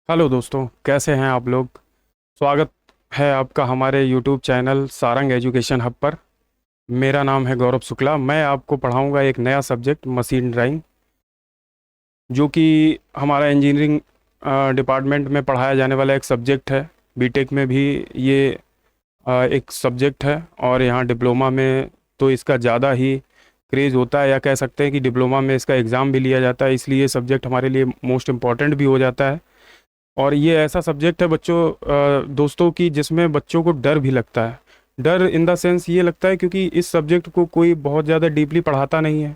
Hello दोस्तों, कैसे हैं आप लोग। स्वागत है आपका हमारे YouTube channel Sarang education hub पर। मेरा नाम है गौरव शुक्ला। मैं आपको पढ़ाऊंगा एक नया सब्जेक्ट मशीन ड्राइंग, जो कि हमारा इंजीनियरिंग डिपार्टमेंट में पढ़ाया जाने वाला एक सब्जेक्ट है। बीटेक में भी ये एक सब्जेक्ट है, और यहाँ डिप्लोमा में तो इसका ज़्यादा ही क्रेज़ होता है, या कह सकते हैं कि डिप्लोमा में इसका एग्ज़ाम भी लिया जाता है। इसलिए ये सब्जेक्ट हमारे लिए मोस्ट इम्पॉर्टेंट भी हो जाता है। और ये ऐसा सब्जेक्ट है बच्चों, दोस्तों की, जिसमें बच्चों को डर भी लगता है। डर इन द सेंस ये लगता है क्योंकि इस सब्जेक्ट को कोई बहुत ज़्यादा डीपली पढ़ाता नहीं है,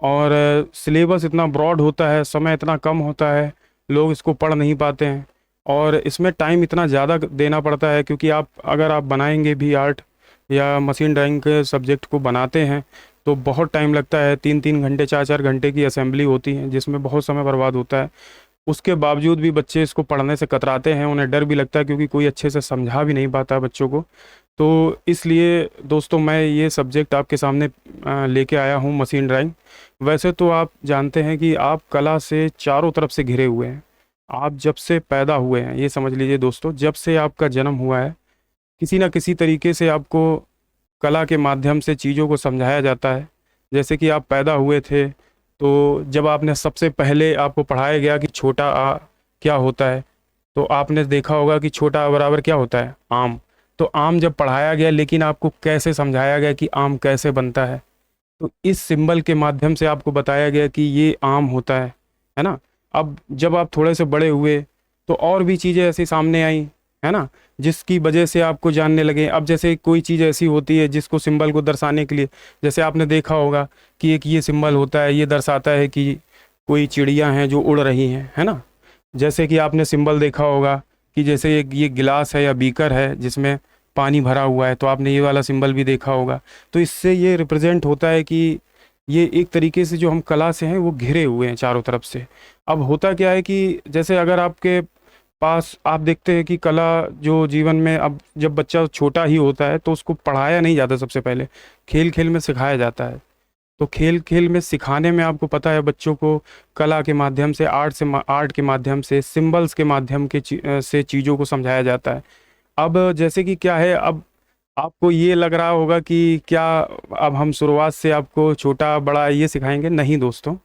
और सिलेबस इतना ब्रॉड होता है, समय इतना कम होता है, लोग इसको पढ़ नहीं पाते हैं। और इसमें टाइम इतना ज़्यादा देना पड़ता है, क्योंकि अगर आप बनाएंगे भी आर्ट या मशीन ड्राइंग के सब्जेक्ट को बनाते हैं तो बहुत टाइम लगता है। 3-3 घंटे 4-4 घंटे की असेंबली होती है, जिसमें बहुत समय बर्बाद होता है। उसके बावजूद भी बच्चे इसको पढ़ने से कतराते हैं, उन्हें डर भी लगता है, क्योंकि कोई अच्छे से समझा भी नहीं पाता है बच्चों को। तो इसलिए दोस्तों मैं ये सब्जेक्ट आपके सामने लेके आया हूँ, मशीन ड्राइंग। वैसे तो आप जानते हैं कि आप कला से चारों तरफ से घिरे हुए हैं। आप जब से पैदा हुए हैं, ये समझ लीजिए दोस्तों, जब से आपका जन्म हुआ है, किसी न किसी तरीके से आपको कला के माध्यम से चीज़ों को समझाया जाता है। जैसे कि आप पैदा हुए थे, तो जब आपने सबसे पहले आपको पढ़ाया गया कि छोटा आ क्या होता है, तो आपने देखा होगा कि छोटा आ बराबर क्या होता है, आम। तो आम जब पढ़ाया गया, लेकिन आपको कैसे समझाया गया कि आम कैसे बनता है, तो इस सिंबल के माध्यम से आपको बताया गया कि ये आम होता है ना। अब जब आप थोड़े से बड़े हुए, तो और भी चीज़ें ऐसी सामने आई, है ना, जिसकी वजह से आपको जानने लगे। अब जैसे कोई चीज़ ऐसी होती है जिसको सिंबल को दर्शाने के लिए, जैसे आपने देखा होगा कि एक ये सिंबल होता है, ये दर्शाता है कि कोई चिड़िया हैं जो उड़ रही हैं, है ना। जैसे कि आपने सिंबल देखा होगा कि जैसे एक ये गिलास है या बीकर है जिसमें पानी भरा हुआ है, तो आपने ये वाला सिंबल भी देखा होगा। तो इससे ये रिप्रेजेंट होता है कि ये एक तरीके से जो हम कला से हैं वो घिरे हुए हैं चारों तरफ से। अब होता क्या है कि जैसे अगर आपके पास, आप देखते हैं कि कला जो जीवन में, अब जब बच्चा छोटा ही होता है तो उसको पढ़ाया नहीं जाता, सबसे पहले खेल खेल में सिखाया जाता है। तो खेल खेल में सिखाने में आपको पता है बच्चों को कला के माध्यम से, आर्ट के माध्यम से, सिंबल्स के माध्यम से चीज़ों को समझाया जाता है। अब जैसे कि क्या है, अब आपको ये लग रहा होगा कि क्या अब हम शुरुआत से आपको छोटा बड़ा ये सिखाएंगे? नहीं दोस्तों,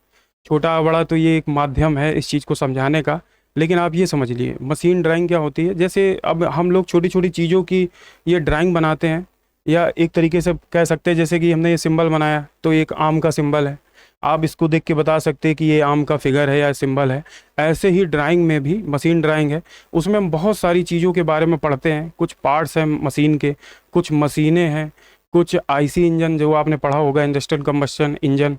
छोटा बड़ा तो ये एक माध्यम है इस चीज़ को समझाने का। लेकिन आप ये समझ लिए मशीन ड्राइंग क्या होती है। जैसे अब हम लोग छोटी छोटी चीज़ों की ये ड्राइंग बनाते हैं, या एक तरीके से कह सकते हैं, जैसे कि हमने ये सिंबल बनाया तो एक आम का सिंबल है, आप इसको देख के बता सकते हैं कि ये आम का फिगर है या सिंबल है। ऐसे ही ड्राइंग में भी मशीन ड्राइंग है, उसमें हम बहुत सारी चीज़ों के बारे में पढ़ते हैं। कुछ पार्ट्स हैं मशीन के, कुछ मशीनें हैं, कुछ आईसी इंजन जो आपने पढ़ा होगा, इंडस्ट्रियल कंबस्शन इंजन,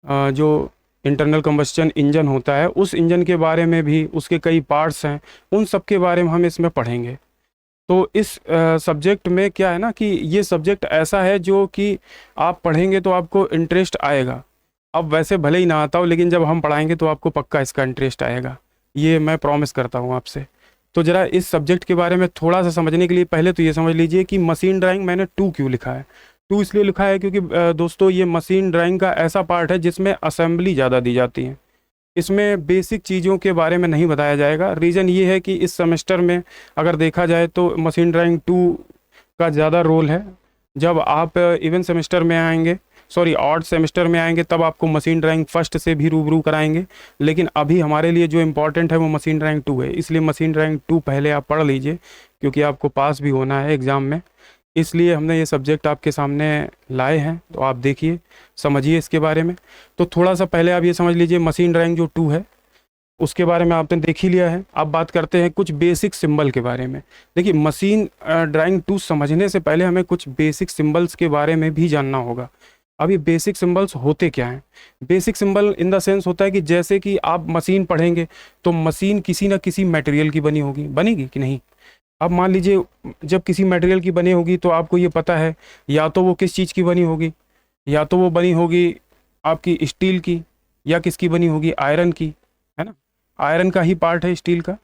जो इंटरनल कंबस्शन इंजन होता है, उस इंजन के बारे में भी, उसके कई पार्ट्स हैं, उन सब के बारे में हम इसमें पढ़ेंगे। तो इस सब्जेक्ट में क्या है ना कि ये सब्जेक्ट ऐसा है जो कि आप पढ़ेंगे तो आपको इंटरेस्ट आएगा। अब वैसे भले ही ना आता हो, लेकिन जब हम पढ़ाएंगे तो आपको पक्का इसका इंटरेस्ट आएगा, ये मैं प्रॉमिस करता हूँ आपसे। तो ज़रा इस सब्जेक्ट के बारे में थोड़ा सा समझने के लिए पहले तो ये समझ लीजिए कि मशीन ड्राइंग मैंने टू क्यों लिखा है। टू इसलिए लिखा है क्योंकि दोस्तों ये मशीन ड्राइंग का ऐसा पार्ट है जिसमें असेंबली ज़्यादा दी जाती है। इसमें बेसिक चीज़ों के बारे में नहीं बताया जाएगा। रीज़न ये है कि इस सेमेस्टर में अगर देखा जाए तो मशीन ड्राइंग टू का ज़्यादा रोल है। जब आप इवन सेमेस्टर में आएंगे, सॉरी ऑड सेमेस्टर में आएंगे, तब आपको मशीन ड्राइंग फर्स्ट से भी रूबरू कराएंगे। लेकिन अभी हमारे लिए जो इम्पोर्टेंट है वो मशीन ड्राइंग टू है, इसलिए मशीन ड्राइंग टू पहले आप पढ़ लीजिए, क्योंकि आपको पास भी होना है एग्ज़ाम में। इसलिए हमने ये सब्जेक्ट आपके सामने लाए हैं, तो आप देखिए, समझिए इसके बारे में। तो थोड़ा सा पहले आप ये समझ लीजिए, मशीन ड्राइंग जो टू है उसके बारे में आपने देख ही लिया है। अब बात करते हैं कुछ बेसिक सिंबल के बारे में। देखिए, मशीन ड्राइंग टू समझने से पहले हमें कुछ बेसिक सिंबल्स के बारे में भी जानना होगा। अब ये बेसिक सिंबल्स होते क्या हैं? Basic symbol in the sense होता है कि जैसे कि आप मशीन पढ़ेंगे तो मशीन किसी न किसी मटेरियल की बनी होगी, बनेगी कि नहीं। अब मान लीजिए, जब किसी मटेरियल की बनी होगी तो आपको ये पता है या तो वो किस चीज़ की बनी होगी, या तो वो बनी होगी आपकी स्टील की, या किसकी बनी होगी, आयरन की, है ना। आयरन का ही पार्ट है स्टील का।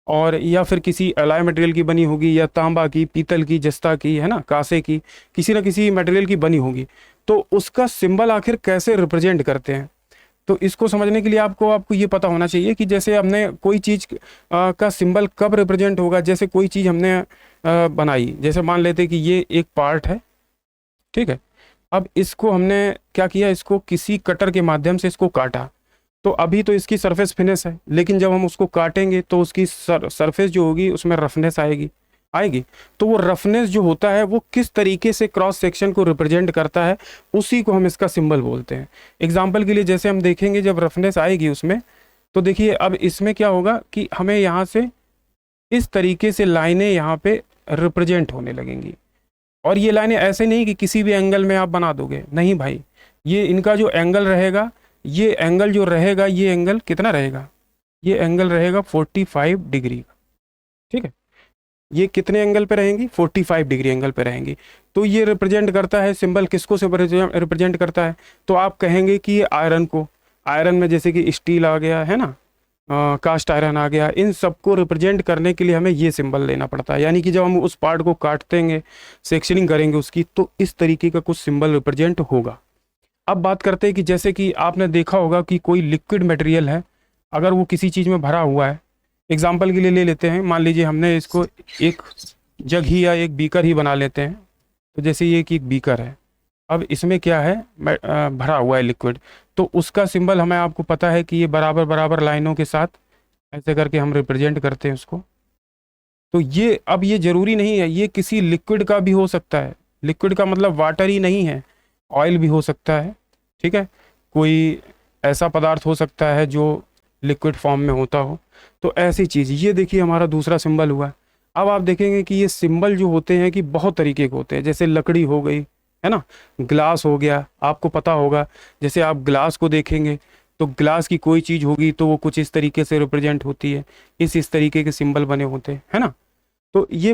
और या फिर किसी एलॉय मटेरियल की बनी होगी, या तांबा की, पीतल की, जस्ता की, है ना, कांसे की, किसी न किसी मटेरियल की बनी होगी। तो उसका सिंबल आखिर कैसे रिप्रेजेंट करते हैं? तो इसको समझने के लिए आपको आपको ये पता होना चाहिए कि जैसे हमने कोई चीज़ का सिंबल कब रिप्रेजेंट होगा। जैसे कोई चीज़ हमने बनाई, जैसे मान लेते कि ये एक पार्ट है, ठीक है। अब इसको हमने क्या किया, इसको किसी कटर के माध्यम से इसको काटा, तो अभी तो इसकी सरफेस फिनिश है, लेकिन जब हम उसको काटेंगे तो उसकी सरफेस जो होगी उसमें रफनेस आएगी आएगी। तो वो रफनेस जो होता है वो किस तरीके से क्रॉस सेक्शन को रिप्रेजेंट करता है, उसी को हम इसका सिंबल बोलते हैं। एग्जाम्पल के लिए जैसे हम देखेंगे जब रफनेस आएगी उसमें, तो देखिए अब इसमें क्या होगा कि हमें यहाँ से इस तरीके से लाइनें यहाँ पे रिप्रेजेंट होने लगेंगी। और ये लाइनें ऐसे नहीं कि किसी भी एंगल में आप बना दोगे, नहीं भाई, ये इनका जो एंगल रहेगा, ये एंगल जो रहेगा, ये एंगल कितना रहेगा, ये एंगल रहेगा 45 डिग्री का, ठीक है। ये कितने एंगल पे रहेंगी, 45 डिग्री एंगल पे रहेंगी। तो ये रिप्रेजेंट करता है सिंबल, किसको से रिप्रेजेंट करता है, तो आप कहेंगे कि ये आयरन को, आयरन में जैसे कि स्टील आ गया है ना, कास्ट आयरन आ गया, इन सबको रिप्रेजेंट करने के लिए हमें ये सिंबल लेना पड़ता है। यानी कि जब हम उस पार्ट को काट देंगे, सेक्शनिंग करेंगे उसकी, तो इस तरीके का कुछ सिंबल रिप्रेजेंट होगा। अब बात करते हैं कि जैसे कि आपने देखा होगा कि कोई लिक्विड मटेरियल है, अगर वो किसी चीज़ में भरा हुआ है, एग्जाम्पल के लिए ले लेते हैं, मान लीजिए हमने इसको एक जग ही या एक बीकर ही बना लेते हैं। तो जैसे ये कि एक बीकर है, अब इसमें क्या है, भरा हुआ है लिक्विड, तो उसका सिंबल हमें आपको पता है कि ये बराबर बराबर लाइनों के साथ ऐसे करके हम रिप्रेजेंट करते हैं उसको। तो ये अब ये जरूरी नहीं है, ये किसी लिक्विड का भी हो सकता है। लिक्विड का मतलब वाटर ही नहीं है, ऑयल भी हो सकता है, ठीक है। कोई ऐसा पदार्थ हो सकता है जो लिक्विड फॉर्म में होता हो। तो ऐसी चीज़, ये देखिए हमारा दूसरा सिंबल हुआ। अब आप देखेंगे कि ये सिंबल जो होते हैं कि बहुत तरीके के होते हैं। जैसे लकड़ी हो गई, है ना, ग्लास हो गया, आपको पता होगा, जैसे आप ग्लास को देखेंगे तो ग्लास की कोई चीज़ होगी तो वो कुछ इस तरीके से रिप्रेजेंट होती है, इस तरीके के सिंबल बने होते हैं, है ना। तो ये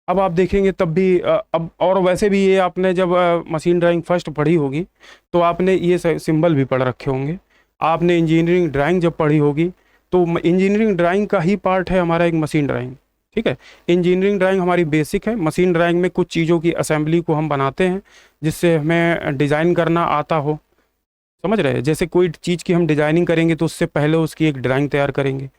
अब आप देखेंगे तब भी अब, और वैसे भी ये आपने जब मशीन ड्राइंग फर्स्ट पढ़ी होगी तो आपने ये सिंबल भी पढ़ रखे होंगे। आपने इंजीनियरिंग ड्राइंग जब पढ़ी होगी तो इंजीनियरिंग ड्राइंग का ही पार्ट है हमारा एक मशीन ड्राइंग, ठीक है। इंजीनियरिंग ड्राइंग हमारी बेसिक है। मशीन ड्राइंग में कुछ चीज़ों की असेंबली को हम बनाते हैं जिससे हमें डिज़ाइन करना आता हो, समझ रहे हैं। जैसे कोई चीज़ की हम डिज़ाइनिंग करेंगे तो उससे पहले उसकी एक ड्राइंग तैयार करेंगे,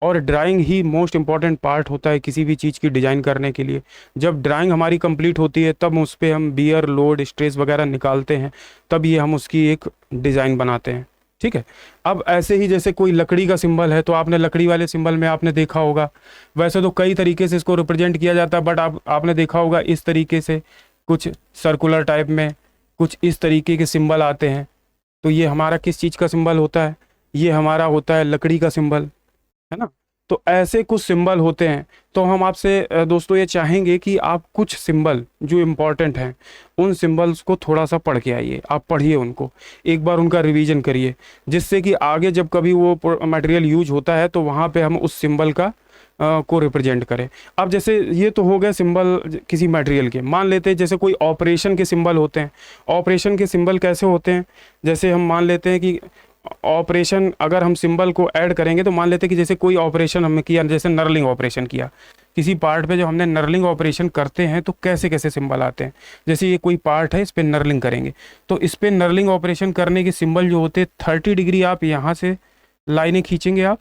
और ड्राइंग ही मोस्ट इंपॉर्टेंट पार्ट होता है किसी भी चीज़ की डिज़ाइन करने के लिए। जब ड्राइंग हमारी कंप्लीट होती है तब उस पर हम बियर, लोड, स्ट्रेस वगैरह निकालते हैं, तब ये हम उसकी एक डिज़ाइन बनाते हैं, ठीक है। अब ऐसे ही जैसे कोई लकड़ी का सिंबल है तो आपने लकड़ी वाले सिंबल में आपने देखा होगा, वैसे तो कई तरीके से इसको रिप्रेजेंट किया जाता है, बट आपने देखा होगा इस तरीके से, कुछ सर्कुलर टाइप में, कुछ इस तरीके के सिंबल आते हैं। तो ये हमारा किस चीज़ का सिंबल होता है, ये हमारा होता है लकड़ी का सिंबल, है ना। तो ऐसे कुछ सिंबल होते हैं। तो हम आपसे दोस्तों ये चाहेंगे कि आप कुछ सिंबल जो इम्पोर्टेंट हैं उन सिंबल्स को थोड़ा सा पढ़ के आइए, आप पढ़िए उनको, एक बार उनका रिवीजन करिए, जिससे कि आगे जब कभी वो मटेरियल यूज होता है तो वहाँ पे हम उस सिंबल का को रिप्रेजेंट करें। अब जैसे ये तो हो गए सिंबल किसी मटेरियल के। मान लेते हैं जैसे कोई ऑपरेशन के सिंबल होते हैं। ऑपरेशन के सिंबल कैसे होते हैं, जैसे हम मान लेते हैं कि ऑपरेशन, अगर हम सिंबल को ऐड करेंगे तो मान लेते हैं कि जैसे कोई ऑपरेशन हमने किया, जैसे नर्लिंग ऑपरेशन किया किसी पार्ट पे, जब हमने नर्लिंग ऑपरेशन करते हैं तो कैसे कैसे सिंबल आते हैं। जैसे ये कोई पार्ट है, इस पर नर्लिंग करेंगे तो इस पर नर्लिंग ऑपरेशन करने के सिंबल जो होते हैं 30 डिग्री आप यहाँ से लाइनें खींचेंगे आप,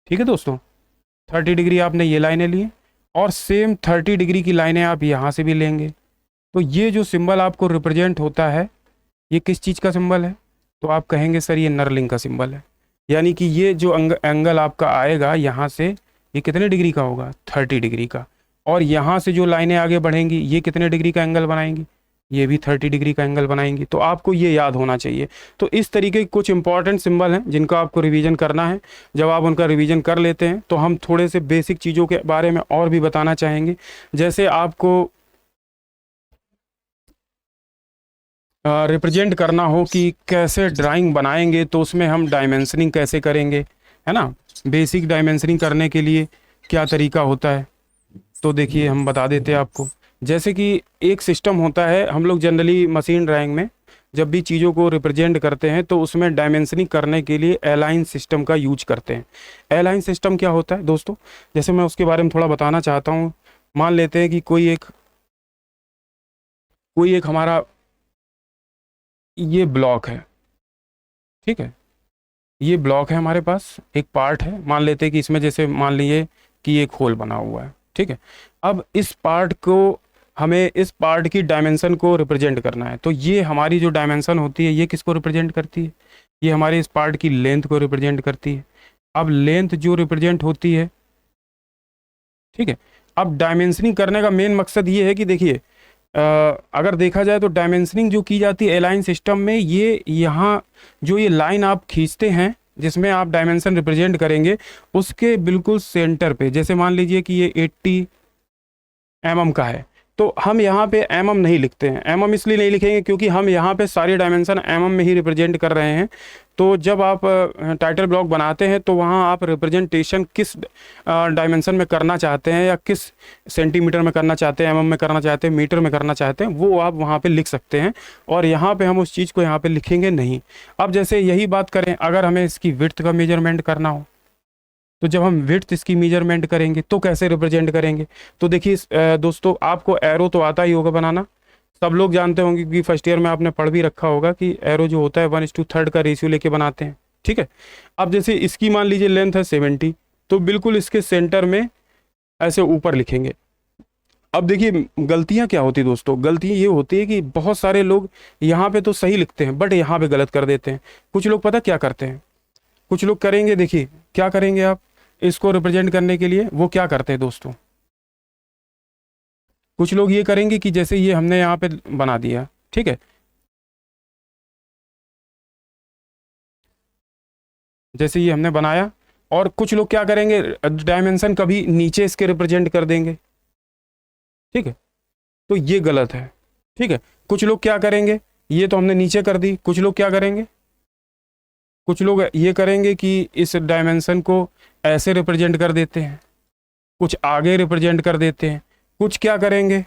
ठीक है दोस्तों। 30 डिग्री आपने ये लाइनें ली और सेम 30 डिग्री की लाइनें आप यहाँ से भी लेंगे। तो ये जो सिंबल आपको रिप्रेजेंट होता है ये किस चीज़ का सिंबल है, तो आप कहेंगे सर ये नर्लिंग का सिंबल है। यानी कि ये जो एंगल आपका आएगा यहाँ से, ये कितने डिग्री का होगा, 30 डिग्री का। और यहाँ से जो लाइनें आगे बढ़ेंगी ये कितने डिग्री का एंगल बनाएंगी, ये भी 30 डिग्री का एंगल बनाएंगी। तो आपको ये याद होना चाहिए। तो इस तरीके के कुछ इंपॉर्टेंट सिंबल हैं जिनका आपको रिवीजन करना है। जब आप उनका रिवीजन कर लेते हैं तो हम थोड़े से बेसिक चीज़ों के बारे में और भी बताना चाहेंगे। जैसे आपको रिप्रेजेंट करना हो कि कैसे ड्राइंग बनाएंगे तो उसमें हम डायमेंशनिंग कैसे करेंगे, है ना। बेसिक डायमेंशनिंग करने के लिए क्या तरीका होता है, तो देखिए हम बता देते हैं आपको। जैसे कि एक सिस्टम होता है, हम लोग जनरली मशीन ड्राइंग में जब भी चीज़ों को रिप्रेजेंट करते हैं तो उसमें डायमेंशनिंग करने के लिए अलाइन सिस्टम का यूज करते हैं। अलाइन सिस्टम क्या होता है दोस्तों, जैसे मैं उसके बारे में थोड़ा बताना चाहता हूँ। मान लेते हैं कि कोई एक हमारा ये ब्लॉक है, ठीक है, ये ब्लॉक है हमारे पास, एक पार्ट है, मान लेते हैं कि इसमें जैसे मान लीजिए कि एक होल बना हुआ है। ठीक है, अब इस पार्ट को हमें इस पार्ट की डायमेंशन को रिप्रेजेंट करना है। तो ये हमारी जो डायमेंशन होती है ये किसको रिप्रेजेंट करती है? ये हमारे इस पार्ट की लेंथ को रिप्रेजेंट करती है। अब लेंथ जो रिप्रेजेंट होती है, ठीक है, अब डायमेंशनिंग करने का मेन मकसद ये है कि देखिए अगर देखा जाए तो डायमेंशनिंग जो की जाती है अलाइन सिस्टम में, ये यहाँ जो ये लाइन आप खींचते हैं जिसमें आप डायमेंशन रिप्रेजेंट करेंगे, उसके बिल्कुल सेंटर पे, जैसे मान लीजिए कि ये 80 mm का है, तो हम यहाँ पे mm नहीं लिखते हैं। mm इसलिए नहीं लिखेंगे क्योंकि हम यहाँ पे सारी डायमेंशन mm में ही रिप्रेजेंट कर रहे हैं। तो जब आप टाइटल ब्लॉक बनाते हैं तो वहाँ आप रिप्रेजेंटेशन किस डायमेंशन में करना चाहते हैं या किस सेंटीमीटर में करना चाहते हैं, mm में करना चाहते हैं, मीटर में करना चाहते हैं, वो आप वहाँ पे लिख सकते हैं। और यहाँ पे हम उस चीज़ को यहाँ पे लिखेंगे नहीं। अब जैसे यही बात करें, अगर हमें इसकी विड्थ का मेजरमेंट करना हो, तो जब हम विड्थ इसकी मेजरमेंट करेंगे तो कैसे रिप्रेजेंट करेंगे? तो देखिए दोस्तों, आपको एरो तो आता ही होगा बनाना, सब लोग जानते होंगे कि फर्स्ट ईयर में आपने पढ़ भी रखा होगा कि एरो जो होता है 1:3 का रेशियो लेके बनाते हैं। ठीक है, अब जैसे इसकी मान लीजिए लेंथ है 70, तो बिल्कुल इसके सेंटर में ऐसे ऊपर लिखेंगे। अब देखिए गलतियां क्या होती है दोस्तों, गलतियां ये होती है कि बहुत सारे लोग यहाँ पे तो सही लिखते हैं बट यहाँ पे गलत कर देते हैं। कुछ लोग पता क्या करते हैं, कुछ लोग करेंगे, देखिए क्या करेंगे आप इसको रिप्रेजेंट करने के लिए, वो क्या करते हैं दोस्तों, कुछ लोग ये करेंगे कि जैसे ये हमने यहाँ पे बना दिया, ठीक है, जैसे ये हमने बनाया, और कुछ लोग क्या करेंगे डायमेंशन कभी नीचे इसके रिप्रेजेंट कर देंगे। ठीक है, तो ये गलत है। ठीक है, कुछ लोग क्या करेंगे, ये तो हमने नीचे कर दी, कुछ लोग क्या करेंगे, कुछ लोग ये करेंगे कि इस डायमेंशन को ऐसे रिप्रेजेंट कर देते हैं, कुछ आगे रिप्रेजेंट कर देते हैं, कुछ क्या करेंगे,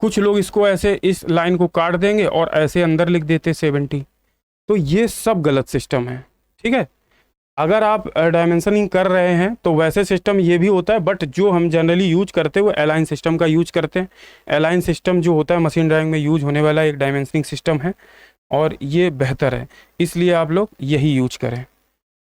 कुछ लोग इसको ऐसे इस लाइन को काट देंगे और ऐसे अंदर लिख देते 70। तो ये सब गलत सिस्टम है। ठीक है, अगर आप डायमेंशनिंग कर रहे हैं तो वैसे सिस्टम ये भी होता है, बट जो हम जनरली यूज करते हैं वो अलाइन सिस्टम का यूज करते हैं। अलाइन सिस्टम जो होता है मशीन ड्राइंग में यूज होने वाला एक डायमेंशनिंग सिस्टम है और ये बेहतर है, इसलिए आप लोग यही यूज करें।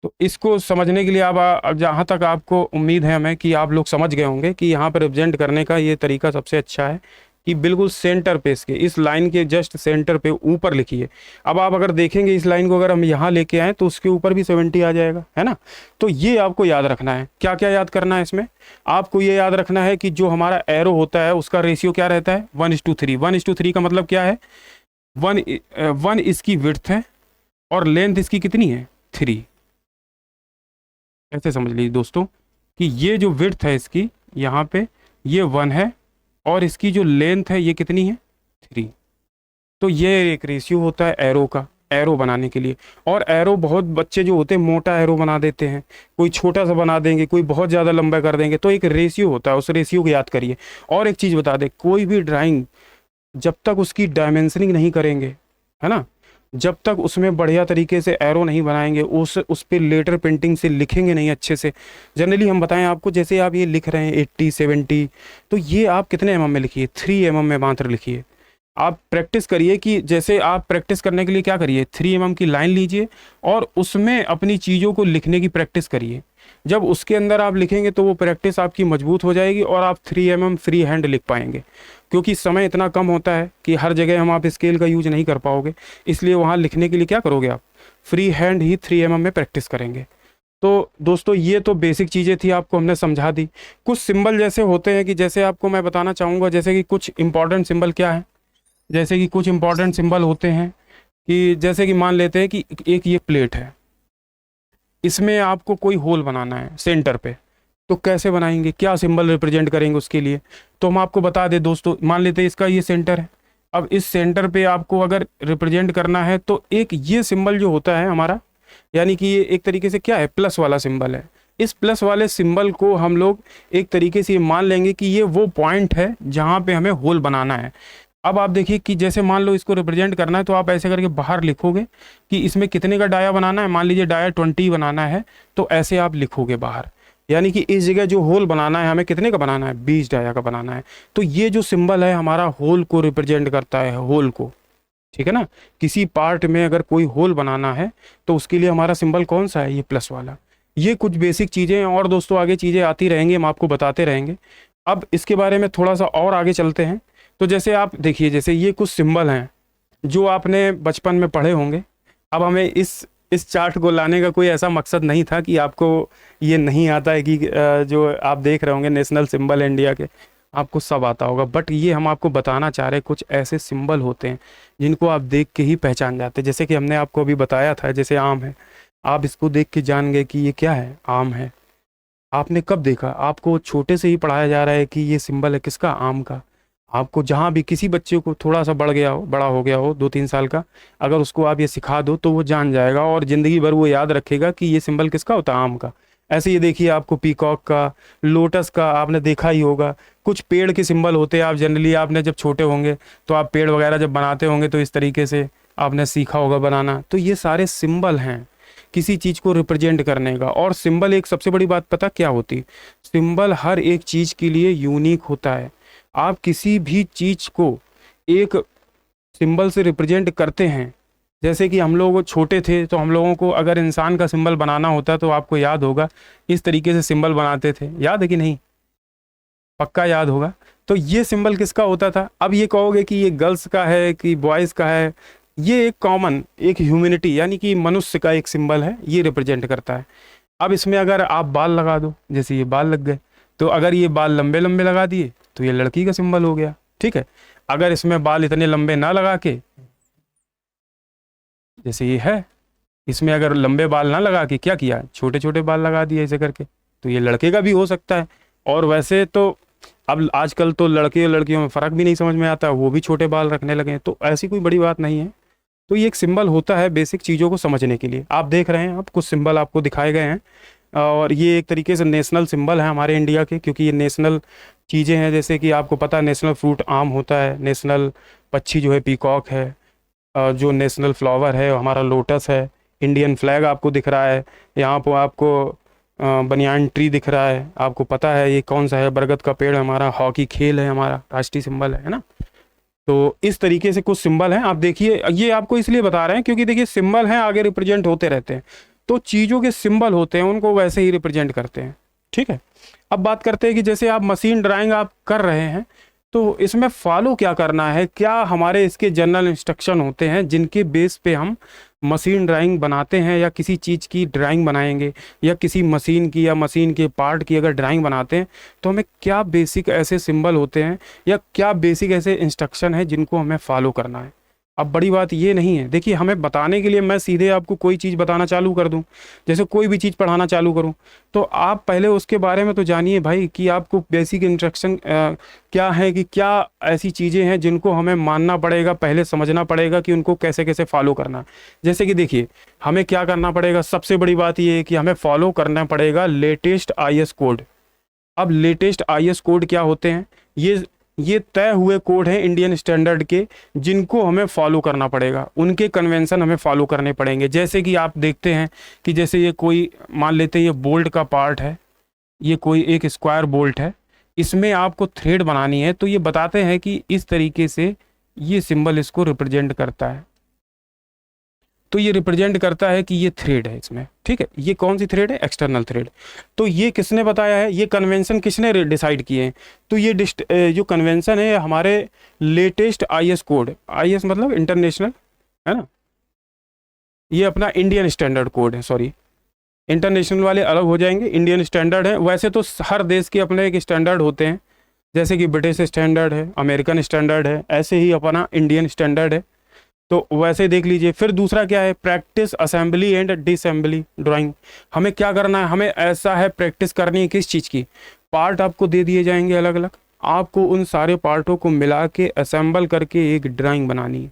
तो इसको समझने के लिए अब जहाँ तक आपको उम्मीद है हमें कि आप लोग समझ गए होंगे कि यहाँ पर रिप्रेजेंट करने का ये तरीका सबसे अच्छा है कि बिल्कुल सेंटर पे इसके इस लाइन के जस्ट सेंटर पे ऊपर लिखिए। अब आप अगर देखेंगे इस लाइन को अगर हम यहाँ लेके आए तो उसके ऊपर भी 70 आ जाएगा, है ना। तो ये आपको याद रखना है। क्या क्या याद करना है इसमें, आपको ये याद रखना है कि जो हमारा एरो होता है उसका रेशियो क्या रहता है 1:3। 1:3 का मतलब क्या है, वन इसकी विड्थ है और लेंथ इसकी कितनी है 3। ऐसे समझ लीजिए दोस्तों कि ये जो विड्थ है इसकी यहाँ पे ये 1 है और इसकी जो लेंथ है ये कितनी है 3। तो ये एक रेशियो होता है एरो का, एरो बनाने के लिए। और एरो बहुत बच्चे जो होते हैं मोटा एरो बना देते हैं, कोई छोटा सा बना देंगे, कोई बहुत ज़्यादा लंबा कर देंगे। तो एक रेशियो होता है, उस रेशियो को याद करिए। और एक चीज़ बता दें, कोई भी ड्राइंग जब तक उसकी डायमेंशनिंग नहीं करेंगे, है ना, जब तक उसमें बढ़िया तरीके से एरो नहीं बनाएंगे, उस पर लेटर पेंटिंग से लिखेंगे नहीं अच्छे से। जनरली हम बताएं आपको, जैसे आप ये लिख रहे हैं 80 70, तो ये आप कितने mm में लिखिए, 3 mm में मात्र लिखिए। आप प्रैक्टिस करिए कि जैसे आप प्रैक्टिस करने के लिए क्या करिए, 3 mm की लाइन लीजिए और उसमें अपनी चीज़ों को लिखने की प्रैक्टिस करिए। जब उसके अंदर आप लिखेंगे तो वो प्रैक्टिस आपकी मजबूत हो जाएगी और आप 3 mm फ्री हैंड लिख पाएंगे। क्योंकि समय इतना कम होता है कि हर जगह हम आप स्केल का यूज नहीं कर पाओगे, इसलिए वहाँ लिखने के लिए क्या करोगे, आप फ्री हैंड ही 3 mm में प्रैक्टिस करेंगे। तो दोस्तों ये तो बेसिक चीज़ें थी, आपको हमने समझा दी। कुछ सिंबल जैसे होते हैं कि जैसे आपको मैं बताना चाहूँगा, जैसे कि कुछ इंपॉर्टेंट सिंबल क्या है, जैसे कि कुछ इंपॉर्टेंट सिंबल होते हैं कि जैसे कि मान लेते हैं कि एक ये प्लेट है, इसमें आपको कोई होल बनाना है सेंटर पे, तो कैसे बनाएंगे, क्या सिंबल रिप्रेजेंट करेंगे उसके लिए। तो हम आपको बता दें दोस्तों, मान लेते हैं इसका ये सेंटर है। अब इस सेंटर पे आपको अगर रिप्रेजेंट करना है तो एक ये सिंबल जो होता है हमारा, यानी कि ये एक तरीके से क्या है, प्लस वाला सिंबल है। इस प्लस वाले सिंबल को हम लोग एक तरीके से ये मान लेंगे कि ये वो पॉइंट है जहाँ पे हमें होल बनाना है। अब आप देखिए कि जैसे मान लो इसको रिप्रेजेंट करना है तो आप ऐसे करके बाहर लिखोगे कि इसमें कितने का डाया बनाना है। मान लीजिए डाया 20 बनाना है, तो ऐसे आप लिखोगे बाहर। यानी कि इस जगह जो होल बनाना है हमें कितने का बनाना है, 20 डाया का बनाना है। तो ये जो सिंबल है हमारा होल को रिप्रेजेंट करता है, होल को, ठीक है ना। किसी पार्ट में अगर कोई होल बनाना है तो उसके लिए हमारा सिंबल कौन सा है, ये प्लस वाला। ये कुछ बेसिक चीज़ें हैं, और दोस्तों आगे चीज़ें आती रहेंगी, हम आपको बताते रहेंगे। अब इसके बारे में थोड़ा सा और आगे चलते हैं। तो जैसे आप देखिए, जैसे ये कुछ सिंबल हैं जो आपने बचपन में पढ़े होंगे। अब हमें इस चार्ट को लाने का कोई ऐसा मकसद नहीं था कि आपको ये नहीं आता है कि जो आप देख रहे होंगे नेशनल सिंबल इंडिया के, आपको सब आता होगा। बट ये हम आपको बताना चाह रहे हैं, कुछ ऐसे सिंबल होते हैं जिनको आप देख के ही पहचान जाते हैं। जैसे कि हमने आपको अभी बताया था, जैसे आम है, आप इसको देख के जान गए कि ये क्या है, आम है। आपने कब देखा, आपको छोटे से ही पढ़ाया जा रहा है कि ये सिंबल है किसका, आम का। आपको जहाँ भी किसी बच्चे को थोड़ा सा बड़ा हो गया हो 2-3 साल का, अगर उसको आप ये सिखा दो तो वो जान जाएगा और ज़िंदगी भर वो याद रखेगा कि ये सिंबल किसका होता है, आम का। ऐसे ये देखिए, आपको पीकॉक का, लोटस का आपने देखा ही होगा। कुछ पेड़ के सिंबल होते हैं, आप जनरली आपने जब छोटे होंगे तो आप पेड़ वगैरह जब बनाते होंगे तो इस तरीके से आपने सीखा होगा बनाना। तो ये सारे सिंबल हैं किसी चीज़ को रिप्रेजेंट करने का। और सिंबल एक सबसे बड़ी बात पता क्या होती, सिंबल हर एक चीज़ के लिए यूनिक होता है। आप किसी भी चीज़ को एक सिंबल से रिप्रेजेंट करते हैं। जैसे कि हम लोग छोटे थे तो हम लोगों को अगर इंसान का सिंबल बनाना होता तो आपको याद होगा इस तरीके से सिंबल बनाते थे, याद है कि नहीं, पक्का याद होगा। तो ये सिंबल किसका होता था। अब ये कहोगे कि ये गर्ल्स का है कि बॉयज़ का है, ये एक कॉमन, एक ह्यूमैनिटी यानी कि मनुष्य का एक सिंबल है, ये रिप्रेजेंट करता है। अब इसमें अगर आप बाल लगा दो, जैसे ये बाल लग गए, तो अगर ये बाल लंबे लंबे लगा दिए तो ये लड़की का सिंबल हो गया, ठीक है। अगर इसमें बाल इतने लंबे ना लगा के, जैसे ये है, इसमें अगर लंबे बाल ना लगा के क्या किया, छोटे छोटे बाल लगा दिए ऐसे करके, तो ये लड़के का भी हो सकता है। और वैसे तो अब आजकल तो लड़के और लड़कियों में फ़र्क भी नहीं समझ में आता, वो भी छोटे बाल रखने लगे हैं, तो ऐसी कोई बड़ी बात नहीं है। तो ये एक सिंबल होता है बेसिक चीज़ों को समझने के लिए। आप देख रहे हैं, आप कुछ सिंबल आपको दिखाए गए हैं, और ये एक तरीके से नेशनल सिंबल है हमारे इंडिया के, क्योंकि ये नेशनल चीज़ें हैं। जैसे कि आपको पता है नेशनल फ्रूट आम होता है, नेशनल पक्षी जो है पीकॉक है, जो नेशनल फ्लावर है हमारा लोटस है, इंडियन फ्लैग आपको दिख रहा है, यहाँ पर आपको बनियान ट्री दिख रहा है, आपको पता है ये कौन सा है, बरगद का पेड़ हमारा, हॉकी खेल है हमारा राष्ट्रीय सिंबल है ना। तो इस तरीके से कुछ सिंबल हैं। आप देखिए, ये आपको इसलिए बता रहे हैं क्योंकि देखिए सिंबल हैं आगे रिप्रेजेंट होते रहते हैं, तो चीज़ों के सिंबल होते हैं उनको वैसे ही रिप्रेजेंट करते हैं, ठीक है। अब बात करते हैं कि जैसे आप मशीन ड्राइंग आप कर रहे हैं तो इसमें फॉलो क्या करना है, क्या हमारे इसके जनरल इंस्ट्रक्शन होते हैं जिनके बेस पे हम मशीन ड्राइंग बनाते हैं, या किसी चीज़ की ड्राइंग बनाएंगे, या किसी मशीन की या मशीन के पार्ट की अगर ड्राइंग बनाते हैं तो हमें क्या बेसिक ऐसे सिंबल होते हैं या क्या बेसिक ऐसे इंस्ट्रक्शन है जिनको हमें फॉलो करना है। अब बड़ी बात ये नहीं है, देखिए हमें बताने के लिए मैं सीधे आपको कोई चीज़ बताना चालू कर दूं, जैसे कोई भी चीज़ पढ़ाना चालू करूं, तो आप पहले उसके बारे में तो जानिए भाई कि आपको बेसिक इंस्ट्रक्शन क्या है, कि क्या ऐसी चीज़ें हैं जिनको हमें मानना पड़ेगा, पहले समझना पड़ेगा कि उनको कैसे कैसे फॉलो करना। जैसे कि देखिए हमें क्या करना पड़ेगा, सबसे बड़ी बात ये है कि हमें फॉलो करना पड़ेगा लेटेस्ट IS कोड। अब लेटेस्ट IS कोड क्या होते हैं, ये तय हुए कोड हैं इंडियन स्टैंडर्ड के, जिनको हमें फॉलो करना पड़ेगा, उनके कन्वेंशन हमें फॉलो करने पड़ेंगे। जैसे कि आप देखते हैं कि जैसे ये कोई मान लेते हैं ये बोल्ट का पार्ट है, ये कोई एक स्क्वायर बोल्ट है, इसमें आपको थ्रेड बनानी है, तो ये बताते हैं कि इस तरीके से ये सिंबल इसको रिप्रेजेंट करता है। तो ये रिप्रेजेंट करता है कि ये थ्रेड है इसमें, ठीक है। ये कौन सी थ्रेड है, एक्सटर्नल थ्रेड। तो ये किसने बताया है, ये कन्वेंशन किसने डिसाइड किए हैं, तो ये जो कन्वेंशन है हमारे लेटेस्ट IS कोड, IS मतलब इंटरनेशनल है ना, ये अपना इंडियन स्टैंडर्ड कोड है, सॉरी इंटरनेशनल वाले अलग हो जाएंगे, इंडियन स्टैंडर्ड है। वैसे तो हर देश के अपने एक स्टैंडर्ड होते हैं, जैसे कि ब्रिटिश स्टैंडर्ड है, अमेरिकन स्टैंडर्ड है, ऐसे ही अपना इंडियन स्टैंडर्ड है। तो वैसे देख लीजिए। फिर दूसरा क्या है, प्रैक्टिस असेंबली एंड डिसम्बली ड्राइंग। हमें क्या करना है, हमें ऐसा है प्रैक्टिस करनी है किस चीज़ की, पार्ट आपको दे दिए जाएंगे अलग अलग, आपको उन सारे पार्टों को मिला के असेंबल करके एक ड्राइंग बनानी है,